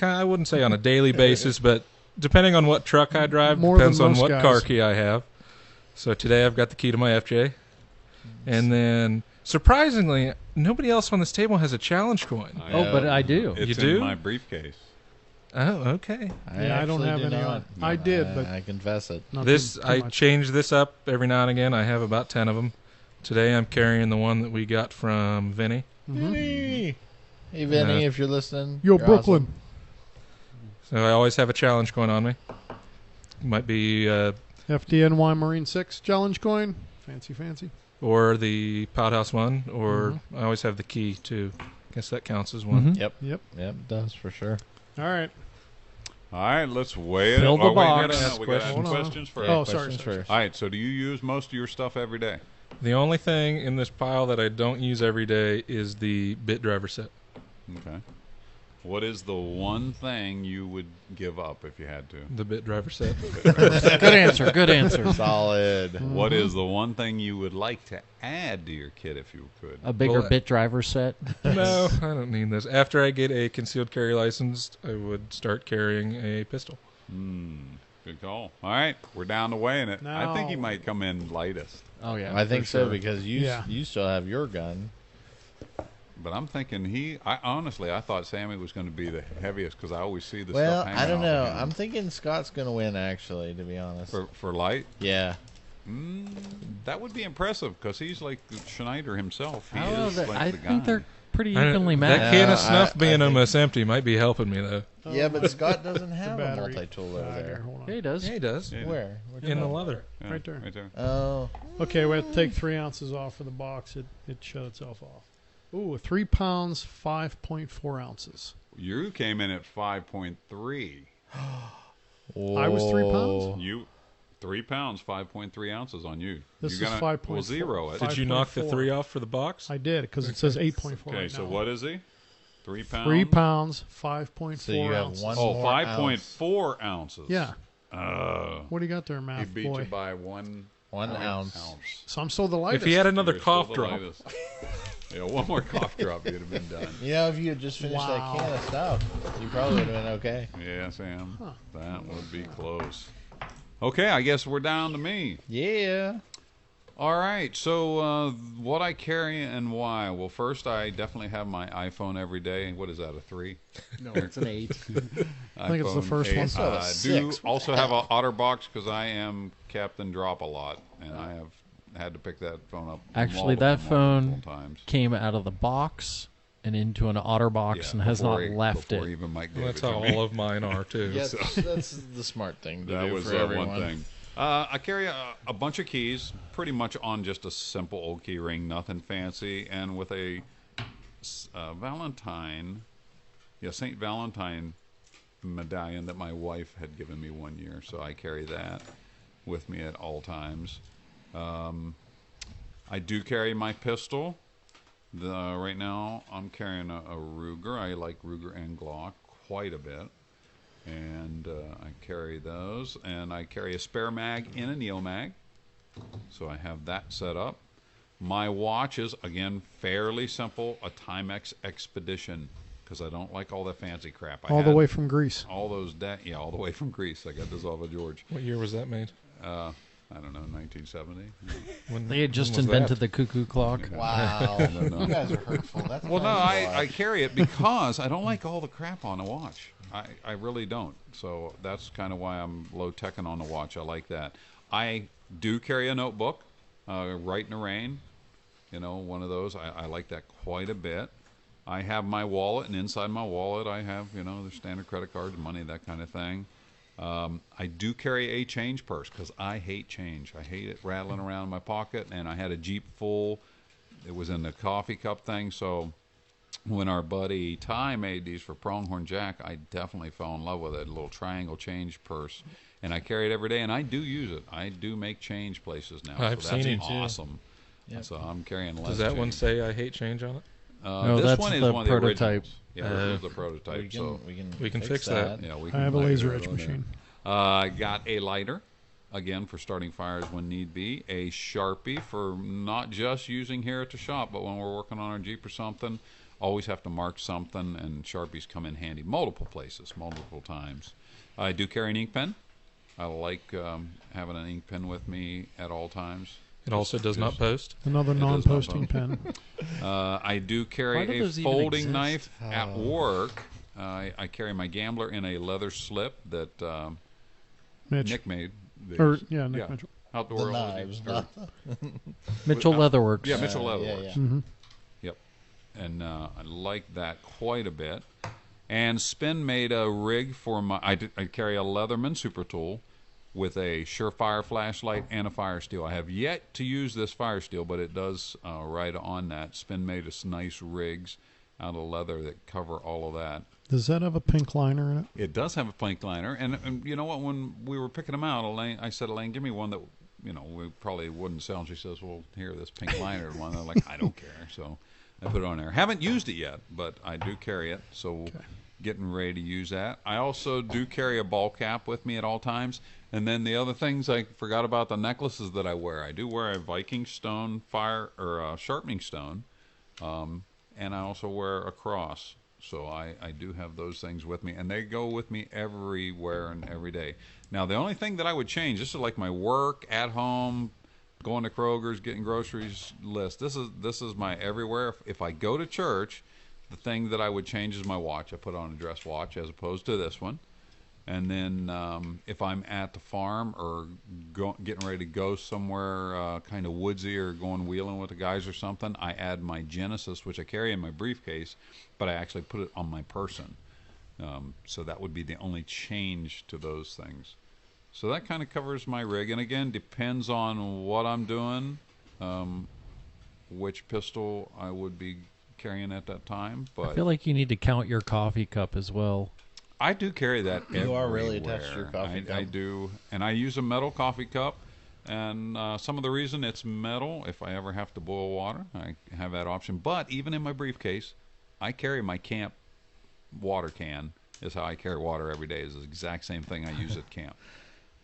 Speaker 6: I wouldn't say on a daily basis, but depending on what truck I drive,
Speaker 2: More than
Speaker 6: depends on
Speaker 2: most
Speaker 6: what
Speaker 2: guys.
Speaker 6: car key I have. So today I've got the key to my FJ. And then, surprisingly, nobody else on this table has a challenge coin.
Speaker 4: Oh, but I do.
Speaker 1: It's
Speaker 6: You do?
Speaker 1: in my briefcase.
Speaker 6: Oh, okay.
Speaker 2: Yeah, I don't
Speaker 3: actually
Speaker 2: have
Speaker 3: do
Speaker 2: any
Speaker 3: not.
Speaker 2: on. I did, but
Speaker 3: I confess it.
Speaker 2: not
Speaker 6: This
Speaker 2: too
Speaker 6: I
Speaker 2: much.
Speaker 6: change this up every now and again. I have about 10 of them. Today I'm carrying the one that we got from Vinny.
Speaker 3: Vinny. Hey, Vinny,
Speaker 6: Yeah.
Speaker 3: if you're listening.
Speaker 2: Yo,
Speaker 3: you're
Speaker 2: Brooklyn.
Speaker 6: So I always have a challenge coin on me. Might be
Speaker 2: FDNY Marine 6 challenge coin. Fancy.
Speaker 6: or the Podhouse one, or I always have the key too. Guess that counts as one.
Speaker 3: Awesome. Yep.
Speaker 2: Yep.
Speaker 3: Yep, it does for sure.
Speaker 2: All right.
Speaker 1: All right, let's weigh it.
Speaker 4: Fill the
Speaker 1: Oh, wait,
Speaker 4: box.
Speaker 1: we gotta ask
Speaker 6: Hold on.
Speaker 1: questions first.
Speaker 2: Oh,
Speaker 3: Questions
Speaker 2: sorry.
Speaker 3: first.
Speaker 1: All right, so do you use most of your stuff every day?
Speaker 6: The only thing in this pile that I don't use every day is the bit driver set.
Speaker 1: Okay. What is the one thing you would give up if you had to?
Speaker 6: The bit driver set.
Speaker 4: Good answer. Good answer.
Speaker 3: Solid.
Speaker 1: What is the one thing you would like to add to your kit if you could?
Speaker 4: A bigger
Speaker 6: Well,
Speaker 4: bit driver set.
Speaker 6: No, I don't need this. After I get a concealed carry license, I would start carrying a pistol.
Speaker 1: Good call. All right, we're down to weighing it. I think he
Speaker 2: Now-
Speaker 1: might come in lightest,
Speaker 4: Oh, yeah.
Speaker 3: I think
Speaker 4: for
Speaker 3: so
Speaker 4: sure.
Speaker 3: because you still have your gun.
Speaker 1: but I'm thinking honestly, I thought Sammy was going to be the heaviest because I always see the
Speaker 3: Well,
Speaker 1: stuff hanging
Speaker 3: I don't
Speaker 1: off
Speaker 3: know.
Speaker 1: of him.
Speaker 3: I'm thinking Scott's going to win, actually, to be honest.
Speaker 1: For light.
Speaker 3: Yeah.
Speaker 1: That would be impressive because he's like Schneider himself. He
Speaker 4: I don't know.
Speaker 1: is
Speaker 4: that-
Speaker 1: like
Speaker 4: I
Speaker 1: the
Speaker 4: think
Speaker 1: guy.
Speaker 4: they're pretty
Speaker 6: I don't-
Speaker 4: evenly
Speaker 6: that
Speaker 4: matched.
Speaker 6: can of
Speaker 3: I-
Speaker 6: snuff
Speaker 3: I
Speaker 6: being
Speaker 3: think-
Speaker 6: almost empty might be helping me though.
Speaker 3: Yeah, but Scott doesn't have a
Speaker 2: battery.
Speaker 3: multi-tool over
Speaker 2: Here,
Speaker 3: there.
Speaker 2: hold on.
Speaker 4: Yeah, he does.
Speaker 6: Yeah, he does.
Speaker 1: Yeah.
Speaker 3: Where? Which
Speaker 6: In the
Speaker 3: one?
Speaker 6: leather.
Speaker 1: Yeah,
Speaker 2: Right there.
Speaker 1: Right there.
Speaker 3: Oh.
Speaker 2: Okay, we have to take 3 ounces off for the box. It shut itself off. Ooh, 3 pounds, 5.4 ounces.
Speaker 1: You came in at 5.3.
Speaker 2: I was 3 pounds?
Speaker 1: You 3 pounds, 5.3 ounces on you.
Speaker 2: This
Speaker 1: you
Speaker 2: is
Speaker 1: gotta-
Speaker 2: 5.4.
Speaker 1: We'll zero it.
Speaker 6: Did you knock the
Speaker 2: 5.4.
Speaker 6: 3 off for the box?
Speaker 2: I did because it says 8.4
Speaker 1: Okay,
Speaker 2: right
Speaker 1: so
Speaker 2: now.
Speaker 1: what is he? 3 pounds.
Speaker 2: 3 pounds, 5.4
Speaker 3: So you have
Speaker 2: ounces.
Speaker 3: one
Speaker 1: Oh,
Speaker 3: more
Speaker 1: 5.4 ounces.
Speaker 2: Yeah.
Speaker 1: Uh,
Speaker 2: What do you got there,
Speaker 1: he
Speaker 2: math
Speaker 1: beat
Speaker 2: boy?
Speaker 1: you by 1
Speaker 3: ounce.
Speaker 2: So I'm still the lightest.
Speaker 6: If he had another
Speaker 1: You're still
Speaker 6: cough
Speaker 1: the
Speaker 6: drop,
Speaker 1: lightest. Yeah, one more cough drop, you'd have been done.
Speaker 3: You know, if you had just finished
Speaker 2: Wow.
Speaker 3: that can of stuff, you probably would have been okay.
Speaker 1: Yeah, Sam.
Speaker 2: Huh.
Speaker 1: That would be close. Okay, I guess we're down to me.
Speaker 3: Yeah.
Speaker 1: All right, so what I carry and why? Well, first, I definitely have my iPhone every day. What is that, a 3?
Speaker 7: No, it's an 8.
Speaker 2: I think it's the
Speaker 1: iPhone
Speaker 2: first
Speaker 1: 8.
Speaker 2: one.
Speaker 3: So a
Speaker 1: I do
Speaker 3: 6. What
Speaker 1: also
Speaker 3: the
Speaker 1: have
Speaker 3: hell?
Speaker 1: an OtterBox because I am Captain Drop a lot, and I have had to pick that phone up.
Speaker 4: Actually, that phone
Speaker 1: multiple times.
Speaker 4: came out of the box and into an OtterBox
Speaker 1: Yeah,
Speaker 4: and has not left
Speaker 1: before
Speaker 4: it.
Speaker 1: even Mike gave
Speaker 6: Well,
Speaker 1: it
Speaker 6: that's
Speaker 1: to
Speaker 6: how
Speaker 1: me.
Speaker 6: all of mine are too.
Speaker 3: Yeah, that's the smart thing to
Speaker 1: That
Speaker 3: do
Speaker 1: was
Speaker 3: for everyone.
Speaker 1: one thing. I carry a bunch of keys, pretty much on just a simple old key ring, nothing fancy, and with a Saint Valentine medallion that my wife had given me one year. So I carry that with me at all times. I do carry my pistol. Right now, I'm carrying a Ruger. I like Ruger and Glock quite a bit. And I carry those, and I carry a spare mag in a Neo mag, so I have that set up. My watch is, again, fairly simple, a Timex Expedition, because I don't like all the fancy crap.
Speaker 2: All the way from Greece.
Speaker 1: All those, all the way from Greece. I got this off of George.
Speaker 6: What year was that made?
Speaker 1: I don't know, 1970.
Speaker 6: When,
Speaker 4: They had just
Speaker 6: when was
Speaker 4: invented
Speaker 6: that?
Speaker 4: the cuckoo clock.
Speaker 3: Wow.
Speaker 1: no.
Speaker 3: You guys are hurtful. That's
Speaker 1: Well, no,
Speaker 3: nice
Speaker 1: I carry it because I don't like all the crap on a watch. I really don't. So that's kind of why I'm low-teching on the watch. I like that. I do carry a notebook, Wright in the Rain. You know, one of those. I like that quite a bit. I have my wallet, and inside my wallet I have, the standard credit cards, money, that kind of thing. I do carry a change purse because I hate change. I hate it rattling around in my pocket, and I had a Jeep full. It was in the coffee cup thing, so when our buddy Ty made these for Pronghorn Jack, I definitely fell in love with it. A little triangle change purse, and I carry it every day, and I do use it. I do make change places now.
Speaker 6: I've
Speaker 1: so
Speaker 6: seen
Speaker 1: that's
Speaker 6: it, too.
Speaker 1: awesome.
Speaker 3: Yep.
Speaker 1: So I'm carrying less.
Speaker 6: Does that one
Speaker 1: change.
Speaker 6: say I hate change on it?
Speaker 4: No,
Speaker 1: This
Speaker 4: that's
Speaker 1: one is
Speaker 4: the
Speaker 1: one of the
Speaker 4: prototype.
Speaker 1: originals. Yeah, this is the prototype.
Speaker 3: We can
Speaker 6: fix that.
Speaker 1: Yeah, we
Speaker 2: I
Speaker 1: can
Speaker 2: have a
Speaker 1: laser
Speaker 2: laser
Speaker 1: it
Speaker 2: etch
Speaker 1: on there.
Speaker 2: machine.
Speaker 1: I got a lighter, again, for starting fires when need be. A Sharpie for not just using here at the shop, but when we're working on our Jeep or something. Always have to mark something, and Sharpies come in handy multiple places, multiple times. I do carry an ink pen. I like having an ink pen with me at all times.
Speaker 6: It also does not post.
Speaker 2: Another
Speaker 1: It does not
Speaker 2: non-posting
Speaker 1: post.
Speaker 2: pen.
Speaker 1: I do
Speaker 4: Why
Speaker 1: carry
Speaker 4: do
Speaker 1: a
Speaker 4: those even
Speaker 1: folding
Speaker 4: exist?
Speaker 1: knife at work. I carry my Gambler in a leather slip that
Speaker 2: Mitch.
Speaker 1: Nick made. These.
Speaker 2: Nick Mitchell.
Speaker 1: Outdoor
Speaker 3: The
Speaker 1: LED,
Speaker 3: knives,
Speaker 1: or-
Speaker 3: not
Speaker 4: Mitchell Leatherworks.
Speaker 1: Yeah, Mitchell Leatherworks.
Speaker 3: yeah.
Speaker 2: Mm-hmm.
Speaker 1: Yep. And I like that quite a bit. And Spin made a rig for my. I carry a Leatherman Super Tool with a Surefire flashlight and a Fire Steel. I have yet to use this Fire Steel, but it does ride on that. Spin made us nice rigs out of leather that cover all of that.
Speaker 2: Does that have a pink liner in it?
Speaker 1: It does have a pink liner, and you know what? When we were picking them out, I said, Elaine, give me one that we probably wouldn't sell. And she says, well, here, this pink liner one. I'm like, I don't care. So I put it on there. Haven't used it yet, but I do carry it. So getting ready to use that. I also do carry a ball cap with me at all times. And then the other things, I forgot about the necklaces that I wear. I do wear a Viking stone sharpening stone, and I also wear a cross. So I do have those things with me, and they go with me everywhere and every day. Now, the only thing that I would change, this is like my work, at home, going to Kroger's, getting groceries list. This is my everywhere. If I go to church, the thing that I would change is my watch. I put on a dress watch as opposed to this one. And then if I'm at the farm or getting ready to go somewhere kind of woodsy or going wheeling with the guys or something, I add my Genesis, which I carry in my briefcase, but I actually put it on my person. So that would be the only change to those things. So that kind of covers my rig. And again, depends on what I'm doing, which pistol I would be carrying at that time. But
Speaker 4: I feel like you need to count your coffee cup as well.
Speaker 1: I do carry that everywhere.
Speaker 3: You are really attached to your coffee cup.
Speaker 1: I do, and I use a metal coffee cup. And some of the reason it's metal, if I ever have to boil water, I have that option. But even in my briefcase, I carry my camp water can. Is how I carry water every day. Is the exact same thing I use at camp.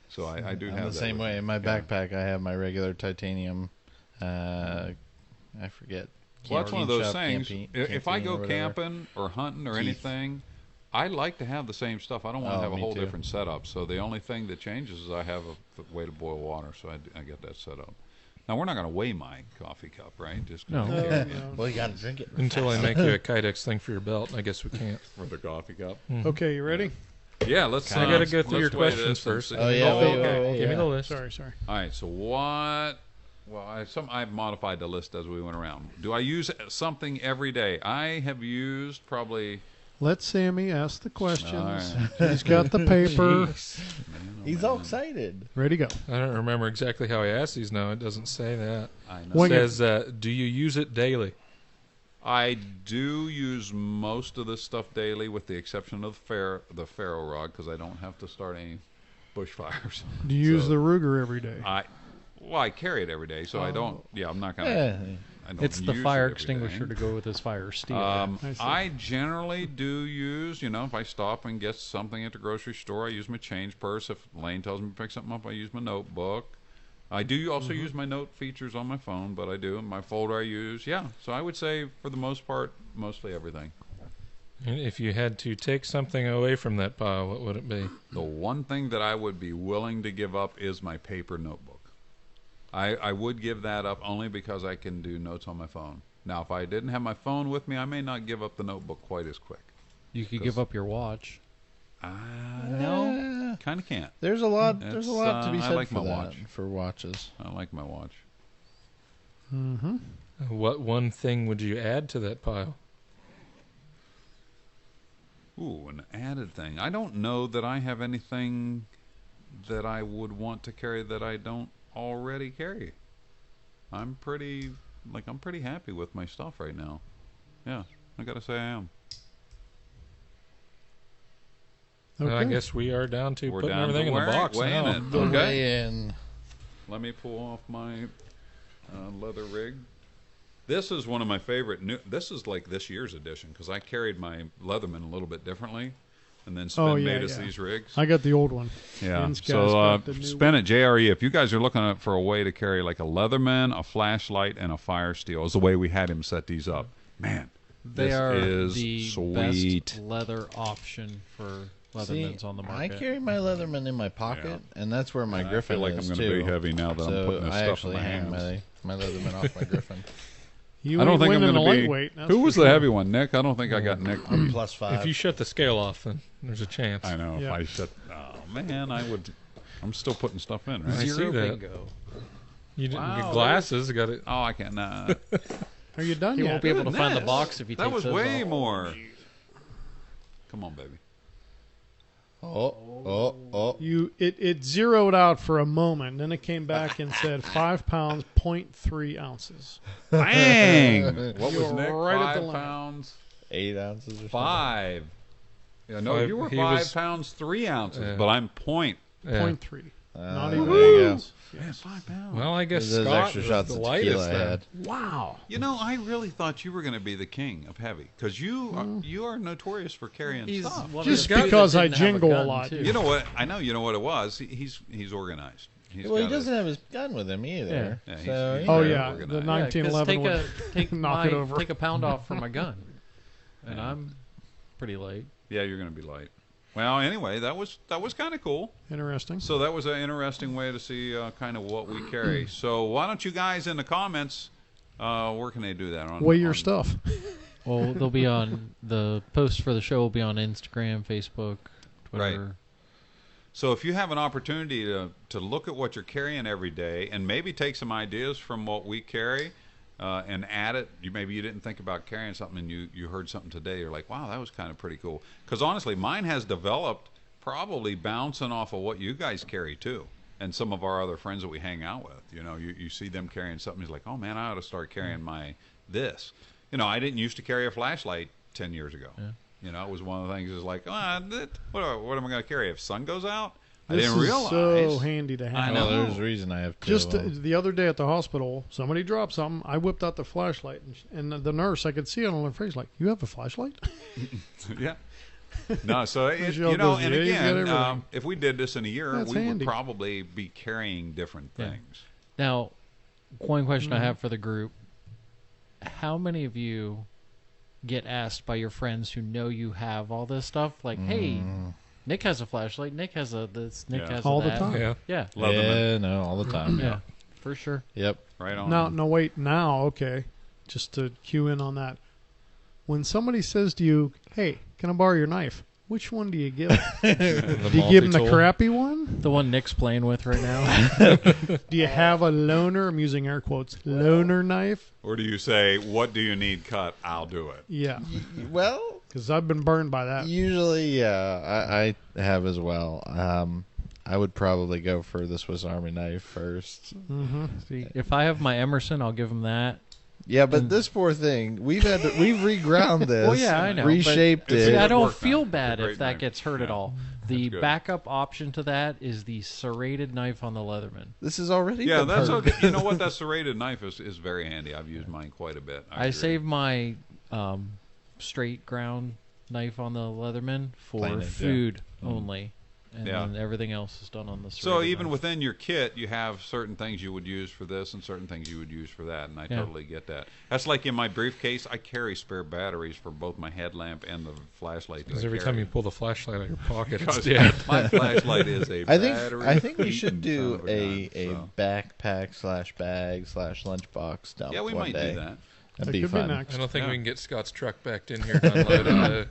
Speaker 1: So I do have
Speaker 3: the
Speaker 1: that
Speaker 3: same
Speaker 1: with
Speaker 3: way.
Speaker 1: me.
Speaker 3: In my
Speaker 1: Yeah.
Speaker 3: backpack, I have my regular titanium. I forget.
Speaker 1: Well, that's one of those
Speaker 3: Shop
Speaker 1: things.
Speaker 3: Camping,
Speaker 1: If I
Speaker 3: Camping
Speaker 1: go
Speaker 3: or whatever.
Speaker 1: camping or hunting or
Speaker 3: Keith.
Speaker 1: anything, I like to have the same stuff. I don't want to have a
Speaker 3: me
Speaker 1: whole
Speaker 3: too.
Speaker 1: different setup. So the only thing that changes is I have a way to boil water, so I get that set up. Now, we're not going to weigh my coffee cup, right? Just
Speaker 5: No.
Speaker 2: No,
Speaker 1: carry it
Speaker 2: no.
Speaker 3: Well, you got to drink it.
Speaker 6: Until I make you a Kydex thing for your belt, I guess we can't.
Speaker 1: for the coffee cup.
Speaker 2: Okay, you ready?
Speaker 1: Yeah, let's.
Speaker 6: I gotta go through
Speaker 1: let's
Speaker 6: your
Speaker 1: weigh
Speaker 6: questions
Speaker 1: this and
Speaker 6: first.
Speaker 1: see.
Speaker 3: Oh, yeah.
Speaker 2: okay.
Speaker 6: Give me the list.
Speaker 2: Sorry.
Speaker 1: All right. So what? Well, I've modified the list as we went around. Do I use something every day? I have used probably.
Speaker 2: Let Sammy ask the questions.
Speaker 1: All right.
Speaker 2: He's got the paper.
Speaker 3: He's all excited.
Speaker 2: Ready to go.
Speaker 6: I don't remember exactly how I asked these now. It doesn't say that.
Speaker 1: I know.
Speaker 6: It
Speaker 2: When you-
Speaker 6: says, do you use it daily?
Speaker 1: I do use most of this stuff daily, with the exception of the ferro rod, because I don't have to start any bushfires.
Speaker 2: Do you use
Speaker 1: So,
Speaker 2: the Ruger every day?
Speaker 1: I carry it every day, so I don't. Yeah, I'm not gonna.
Speaker 3: Yeah.
Speaker 1: I don't
Speaker 5: It's the
Speaker 1: use
Speaker 5: fire
Speaker 1: it every
Speaker 5: extinguisher
Speaker 1: day.
Speaker 5: to go with his fire steel.
Speaker 2: I see.
Speaker 1: I generally do use, if I stop and get something at the grocery store, I use my change purse. If Lane tells me to pick something up, I use my notebook. I do also use my note features on my phone, but I do. My folder I use. Yeah, so I would say for the most part, mostly everything.
Speaker 6: And if you had to take something away from that pile, what would it be?
Speaker 1: The one thing that I would be willing to give up is my paper notebook. I would give that up only because I can do notes on my phone. Now, if I didn't have my phone with me, I may not give up the notebook quite as quick.
Speaker 5: You could give up your watch.
Speaker 1: No, kind of can't.
Speaker 3: There's a lot. There's a
Speaker 1: It's,
Speaker 3: lot to be
Speaker 1: I
Speaker 3: said
Speaker 1: like
Speaker 3: for
Speaker 1: my
Speaker 3: that.
Speaker 1: watch.
Speaker 3: For watches.
Speaker 1: I like my watch.
Speaker 2: Mm-hmm.
Speaker 6: What one thing would you add to that pile?
Speaker 1: Ooh, an added thing. I don't know that I have anything that I would want to carry that I don't already carry. I'm pretty happy with my stuff right now. Yeah, I gotta say I am.
Speaker 2: Okay.
Speaker 6: I guess we are down to
Speaker 1: We're
Speaker 6: putting
Speaker 1: down to
Speaker 6: everything in the box
Speaker 1: weighing
Speaker 6: now.
Speaker 1: it.
Speaker 3: The
Speaker 1: Okay.
Speaker 3: weigh-in.
Speaker 1: Let me pull off my leather rig. This is one of my favorite new. This is like this year's edition because I carried my Leatherman a little bit differently, and then Spin made us these rigs.
Speaker 2: I got the old one.
Speaker 1: Yeah.
Speaker 2: Vince Guy's
Speaker 1: So
Speaker 2: got the new
Speaker 1: Spin at JRE. If you guys are looking for a way to carry like a Leatherman, a flashlight, and a fire steel, is the way we had him set these up. Man,
Speaker 5: They
Speaker 1: this
Speaker 5: are
Speaker 1: is
Speaker 5: the
Speaker 1: sweet.
Speaker 5: best leather option for
Speaker 3: See,
Speaker 5: Leathermans on the
Speaker 3: I
Speaker 5: market.
Speaker 3: carry my Leatherman in my pocket, and that's where my
Speaker 1: I
Speaker 3: Griffin
Speaker 1: feel like I'm
Speaker 3: is
Speaker 1: going to
Speaker 3: too.
Speaker 1: be heavy now that I'm
Speaker 3: So
Speaker 1: putting this
Speaker 3: I
Speaker 1: stuff in
Speaker 3: actually
Speaker 1: my
Speaker 3: hang
Speaker 1: hands.
Speaker 3: my Leatherman off my Griffin.
Speaker 2: You
Speaker 1: I don't
Speaker 2: ain't
Speaker 1: think I'm
Speaker 2: winning
Speaker 1: going
Speaker 2: the
Speaker 1: to be.
Speaker 2: lightweight. that's
Speaker 1: Who
Speaker 2: for
Speaker 1: was
Speaker 2: sure.
Speaker 1: the heavy one, Nick? I don't think I got Nick.
Speaker 3: I'm +5.
Speaker 6: If you shut the scale off, then there's a chance.
Speaker 1: I know. If
Speaker 2: Yeah.
Speaker 1: I shut. Oh man, I would. I'm still putting stuff in, right?
Speaker 6: I see
Speaker 5: Zero
Speaker 6: that.
Speaker 5: bingo.
Speaker 6: You didn't
Speaker 1: Wow,
Speaker 6: get glasses. Got it.
Speaker 1: Oh, I can't. Nah.
Speaker 2: Are you done
Speaker 5: He
Speaker 2: yet?
Speaker 5: won't be able to find the
Speaker 1: This-
Speaker 5: box if he
Speaker 1: That
Speaker 5: takes
Speaker 1: was
Speaker 5: those
Speaker 1: way
Speaker 5: off.
Speaker 1: more. Come on, baby.
Speaker 3: Oh.
Speaker 2: It zeroed out for a moment, then it came back and said 5 pounds, 0.3 ounces.
Speaker 1: Bang! What
Speaker 2: You
Speaker 1: was
Speaker 2: were
Speaker 1: Nick?
Speaker 2: right at the
Speaker 1: 5
Speaker 2: line.
Speaker 1: pounds.
Speaker 3: 8 ounces or something.
Speaker 1: 5. Yeah, no,
Speaker 6: Five-
Speaker 1: you were
Speaker 6: he
Speaker 1: 5
Speaker 6: was-
Speaker 1: pounds 3 ounces,
Speaker 6: Yeah.
Speaker 1: but I'm point.
Speaker 6: Yeah.
Speaker 2: 0.3. Not even.
Speaker 3: There you go.
Speaker 2: ounces.
Speaker 1: Man, 5 pounds.
Speaker 6: Well, I guess
Speaker 3: Those
Speaker 6: Scott
Speaker 3: extra
Speaker 6: was
Speaker 3: shots
Speaker 6: the
Speaker 3: of
Speaker 6: lightest
Speaker 3: tequila I
Speaker 6: then.
Speaker 3: had.
Speaker 2: Wow.
Speaker 1: You know, I really thought you were going to be the king of heavy because you are notorious for carrying
Speaker 5: He's
Speaker 1: stuff.
Speaker 5: one of
Speaker 2: Just
Speaker 5: the few
Speaker 2: because
Speaker 5: that
Speaker 2: I
Speaker 5: didn't have
Speaker 2: jingle a
Speaker 5: gun,
Speaker 2: lot.
Speaker 5: too.
Speaker 1: You know what? I know. You know what it was. He's organized. He's
Speaker 3: Well, he
Speaker 1: got
Speaker 3: doesn't have his gun with him either.
Speaker 1: Yeah, he's-
Speaker 3: So,
Speaker 1: he's
Speaker 2: Oh,
Speaker 1: very
Speaker 2: yeah.
Speaker 1: organized.
Speaker 2: The
Speaker 5: Yeah,
Speaker 2: 1911
Speaker 5: 'cause
Speaker 2: would
Speaker 5: take
Speaker 2: knock it over.
Speaker 5: Take a pound off from my gun, and
Speaker 1: Yeah.
Speaker 5: I'm pretty late.
Speaker 1: Yeah, you're going to be light. Well, anyway, that was kind of cool.
Speaker 2: Interesting.
Speaker 1: So that was an interesting way to see kind of what we carry. So why don't you guys in the comments, where can they do that?
Speaker 2: Weigh your
Speaker 1: on-
Speaker 2: stuff.
Speaker 5: Well, they'll be on the post for the show. Will be on Instagram, Facebook, Twitter.
Speaker 1: Right. So if you have an opportunity to look at what you're carrying every day and maybe take some ideas from what we carry and add it, maybe you didn't think about carrying something and you heard something today, you're like, wow, that was kind of pretty cool. Because honestly, mine has developed probably bouncing off of what you guys carry too. And some of our other friends that we hang out with, you see them carrying something, he's like, oh man, I ought to start carrying this. I didn't used to carry a flashlight 10 years ago.
Speaker 5: Yeah.
Speaker 1: It was one of the things is like, what am I going to carry if sun goes out? I
Speaker 2: This
Speaker 1: didn't
Speaker 2: is
Speaker 1: realize.
Speaker 2: so handy to have.
Speaker 1: I
Speaker 3: Well,
Speaker 1: know.
Speaker 3: there's a reason I have two
Speaker 2: Just
Speaker 3: of them.
Speaker 2: the other day at the hospital, somebody dropped something. I whipped out the flashlight, and the nurse, I could see it on her face, like, "You have a flashlight?"
Speaker 1: Yeah. No, so
Speaker 2: She'll just-
Speaker 1: and
Speaker 2: yeah, you get
Speaker 1: again,
Speaker 2: everything.
Speaker 1: if we did this in a year,
Speaker 2: That's
Speaker 1: we
Speaker 2: handy.
Speaker 1: would probably be carrying different
Speaker 5: Yeah.
Speaker 1: things.
Speaker 5: Now, one question I have for the group: how many of you get asked by your friends who know you have all this stuff, like, hey, Nick has a flashlight, Nick has a this, Nick has a
Speaker 2: All the
Speaker 5: that.
Speaker 2: time.
Speaker 6: Yeah.
Speaker 5: Yeah.
Speaker 3: Yeah, no, all the time.
Speaker 5: Yeah, for sure.
Speaker 3: Yep.
Speaker 1: Right on.
Speaker 2: No, wait. Now, okay, just to cue in on that. When somebody says to you, "Hey, can I borrow your knife?" Which one do you give? Do you give him the crappy one?
Speaker 5: The one Nick's playing with right now.
Speaker 2: Do you have a loaner? I'm using air quotes. Loaner knife?
Speaker 1: Or do you say, what do you need cut? I'll do it.
Speaker 2: Yeah,
Speaker 3: Well,
Speaker 2: because I've been burned by that.
Speaker 3: usually, yeah, I have as well. I would probably go for the Swiss Army knife first.
Speaker 2: Mm-hmm.
Speaker 5: See, if I have my Emerson, I'll give him that.
Speaker 3: Yeah, but this poor thing, we've reground this.
Speaker 5: Well, yeah, I know, but-
Speaker 3: Reshaped
Speaker 1: It's
Speaker 5: See,
Speaker 3: it.
Speaker 5: I
Speaker 1: good
Speaker 5: don't
Speaker 1: work,
Speaker 5: feel
Speaker 1: man.
Speaker 5: bad
Speaker 1: It's a
Speaker 5: if
Speaker 1: great
Speaker 5: that
Speaker 1: knife.
Speaker 5: gets hurt at
Speaker 1: Yeah.
Speaker 5: all. The
Speaker 1: good.
Speaker 5: backup option to that is the serrated knife on the Leatherman.
Speaker 3: This is already
Speaker 1: Yeah,
Speaker 3: been
Speaker 1: that's
Speaker 3: hurt.
Speaker 1: okay. You know what? That serrated knife is very handy. I've used mine quite a bit.
Speaker 5: I
Speaker 1: agree.
Speaker 5: save my straight ground knife on the Leatherman for
Speaker 3: Plain it, yeah.
Speaker 5: food only, and
Speaker 1: Yeah.
Speaker 5: then everything else is done on the serrated
Speaker 1: So even
Speaker 5: knife.
Speaker 1: within your kit, you have certain things you would use for this and certain things you would use for that, and I
Speaker 5: Yeah.
Speaker 1: totally get that. That's like in my briefcase, I carry spare batteries for both my headlamp and the flashlight.
Speaker 6: Because every time you pull the flashlight out of your pocket, it's
Speaker 1: Because
Speaker 6: dead.
Speaker 1: my flashlight is a battery.
Speaker 3: I think we
Speaker 1: eating
Speaker 3: should do
Speaker 1: son of a gun, so.
Speaker 3: backpack / bag / lunchbox dump.
Speaker 1: Yeah, we
Speaker 3: one
Speaker 1: might
Speaker 3: day.
Speaker 1: do that.
Speaker 3: That'd
Speaker 2: That
Speaker 3: be
Speaker 2: could
Speaker 3: fun.
Speaker 2: be next.
Speaker 6: I don't think
Speaker 1: Yeah.
Speaker 6: we can get Scott's truck backed in here to unload it.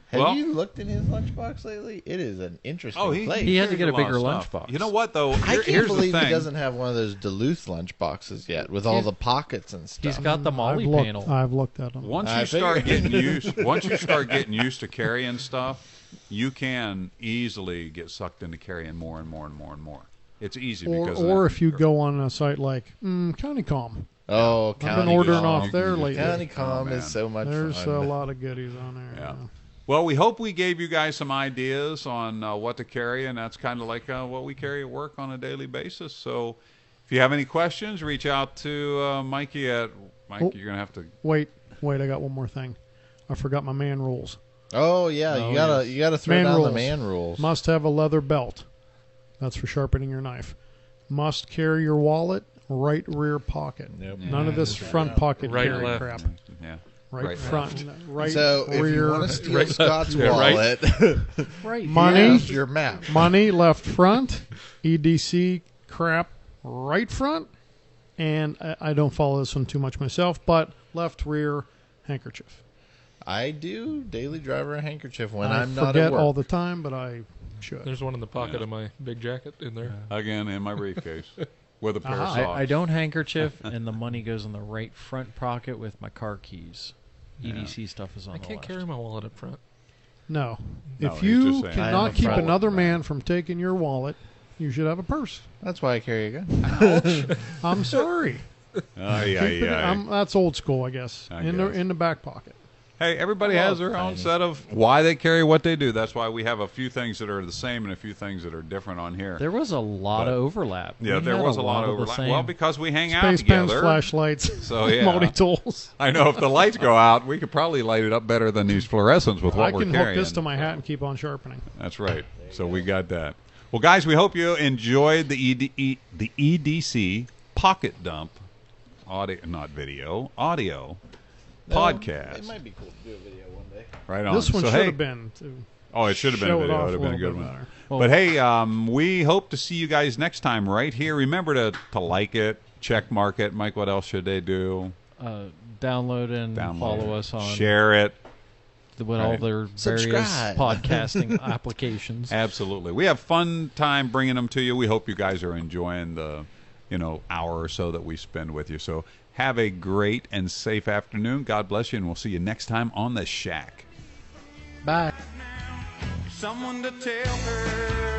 Speaker 3: Have
Speaker 1: Well-
Speaker 3: you looked in his lunchbox lately? It is an interesting
Speaker 1: Oh,
Speaker 3: place.
Speaker 5: He had to
Speaker 1: carries
Speaker 5: get a
Speaker 1: lot of
Speaker 5: bigger
Speaker 1: stuff.
Speaker 5: lunchbox.
Speaker 1: You know what though?
Speaker 3: I can't
Speaker 1: Here's
Speaker 3: believe
Speaker 1: the thing.
Speaker 3: he doesn't have one of those Duluth lunchboxes yet with all
Speaker 5: He's-
Speaker 3: the pockets and stuff.
Speaker 5: He's got the Molly
Speaker 2: I've looked,
Speaker 5: panel.
Speaker 2: I've looked at them.
Speaker 1: Once
Speaker 3: I
Speaker 1: you start
Speaker 3: figured.
Speaker 1: once you start getting used to carrying stuff, you can easily get sucked into carrying more and more and more and more. It's easy because of
Speaker 2: Or
Speaker 1: that.
Speaker 2: if you go on a site like County Com,
Speaker 3: Oh,
Speaker 2: I've been
Speaker 3: County
Speaker 2: ordering
Speaker 3: Com.
Speaker 2: off there lately.
Speaker 3: County Com
Speaker 1: man.
Speaker 3: is so much
Speaker 2: There's
Speaker 3: fun.
Speaker 2: a lot of goodies on there.
Speaker 1: Yeah. Well, we hope we gave you guys some ideas on what to carry, and that's kind of like what we carry at work on a daily basis. So if you have any questions, reach out to Mikey at Mike.
Speaker 2: Oh.
Speaker 1: You're gonna have to.
Speaker 2: Wait, I got one more thing. I forgot my man rules.
Speaker 3: Oh yeah,
Speaker 5: Oh,
Speaker 3: you gotta throw
Speaker 2: Man
Speaker 3: down the
Speaker 2: rules.
Speaker 3: man rules.
Speaker 2: Must have a leather belt. That's for sharpening your knife. Must carry your wallet right rear pocket.
Speaker 3: Nope.
Speaker 2: None of this front pocket
Speaker 6: Right,
Speaker 2: carry
Speaker 6: left.
Speaker 2: crap.
Speaker 1: Yeah.
Speaker 2: Right,
Speaker 1: Right,
Speaker 2: front, right
Speaker 3: So if you
Speaker 2: rear.
Speaker 3: want to steal
Speaker 6: Right.
Speaker 3: Scott's
Speaker 6: Yeah, right.
Speaker 3: wallet,
Speaker 5: Right.
Speaker 2: Money.
Speaker 3: here's your map.
Speaker 2: Money left front, EDC crap right front, and I don't follow this one too much myself, but left rear handkerchief.
Speaker 3: I do daily driver a handkerchief when
Speaker 2: I
Speaker 3: I'm not
Speaker 2: forget
Speaker 3: at work.
Speaker 2: all the time, but I should.
Speaker 6: There's one in the pocket
Speaker 1: Yeah.
Speaker 6: of my big jacket in there.
Speaker 1: Again, in my briefcase with a pair of
Speaker 2: Uh-huh.
Speaker 1: socks.
Speaker 5: I don't handkerchief, and the money goes in the right front pocket with my car keys. EDC stuff is on
Speaker 6: I
Speaker 5: the
Speaker 6: can't
Speaker 5: left.
Speaker 6: carry my wallet up front.
Speaker 2: No.
Speaker 1: No,
Speaker 2: If
Speaker 1: he's
Speaker 2: you
Speaker 1: just saying.
Speaker 3: I am
Speaker 2: cannot
Speaker 3: a
Speaker 2: keep
Speaker 3: front
Speaker 2: another
Speaker 1: man.
Speaker 2: man from taking your wallet, you should have a purse.
Speaker 3: That's why I carry a gun.
Speaker 2: I'm sorry.
Speaker 1: Oh, yeah,
Speaker 2: Keep it-
Speaker 1: yeah.
Speaker 2: that's old school, I guess.
Speaker 1: I
Speaker 2: In
Speaker 1: guess.
Speaker 2: the back pocket.
Speaker 1: Hey, everybody
Speaker 3: Oh,
Speaker 1: has their own
Speaker 3: tiny.
Speaker 1: set of why they carry what they do. That's why we have a few things that are the same and a few things that are different on here.
Speaker 5: There was a lot
Speaker 1: But-
Speaker 5: of overlap.
Speaker 1: Yeah,
Speaker 5: We
Speaker 1: there
Speaker 5: had
Speaker 1: was a lot of
Speaker 5: the
Speaker 1: overlap.
Speaker 5: same.
Speaker 1: Well, because we hang out
Speaker 2: Space pens,
Speaker 1: together.
Speaker 2: flashlights,
Speaker 1: So, yeah.
Speaker 2: multi-tools.
Speaker 1: I know if the lights go out, we could probably light it up better than these fluorescents with what
Speaker 2: I
Speaker 1: we're
Speaker 2: can
Speaker 1: carrying.
Speaker 2: hook this to my hat and keep on sharpening.
Speaker 1: That's right. So we got that. Well, guys, we hope you enjoyed the EDC Pocket Dump audio, not video, audio podcast.
Speaker 3: It might be cool to do a video one day.
Speaker 1: Right on.
Speaker 2: This one
Speaker 1: So,
Speaker 2: should
Speaker 1: hey-
Speaker 2: have been.
Speaker 1: Oh, it should have been a
Speaker 2: show it
Speaker 1: video. It
Speaker 2: off
Speaker 1: would have been a
Speaker 2: little
Speaker 1: good
Speaker 2: bit
Speaker 1: one.
Speaker 2: better.
Speaker 1: But hey, we hope to see you guys next time right here. Remember to like it, check mark it. Mike, what else should they do?
Speaker 5: Download and
Speaker 1: Download
Speaker 5: follow
Speaker 1: it.
Speaker 5: us on
Speaker 1: Share it.
Speaker 5: with all
Speaker 1: Right.
Speaker 5: their various
Speaker 3: Subscribe.
Speaker 5: podcasting applications.
Speaker 1: Absolutely. We have fun time bringing them to you. We hope you guys are enjoying the, hour or so that we spend with you. So have a great and safe afternoon. God bless you, and we'll see you next time on The Shack.
Speaker 5: Bye.
Speaker 7: Someone to tell her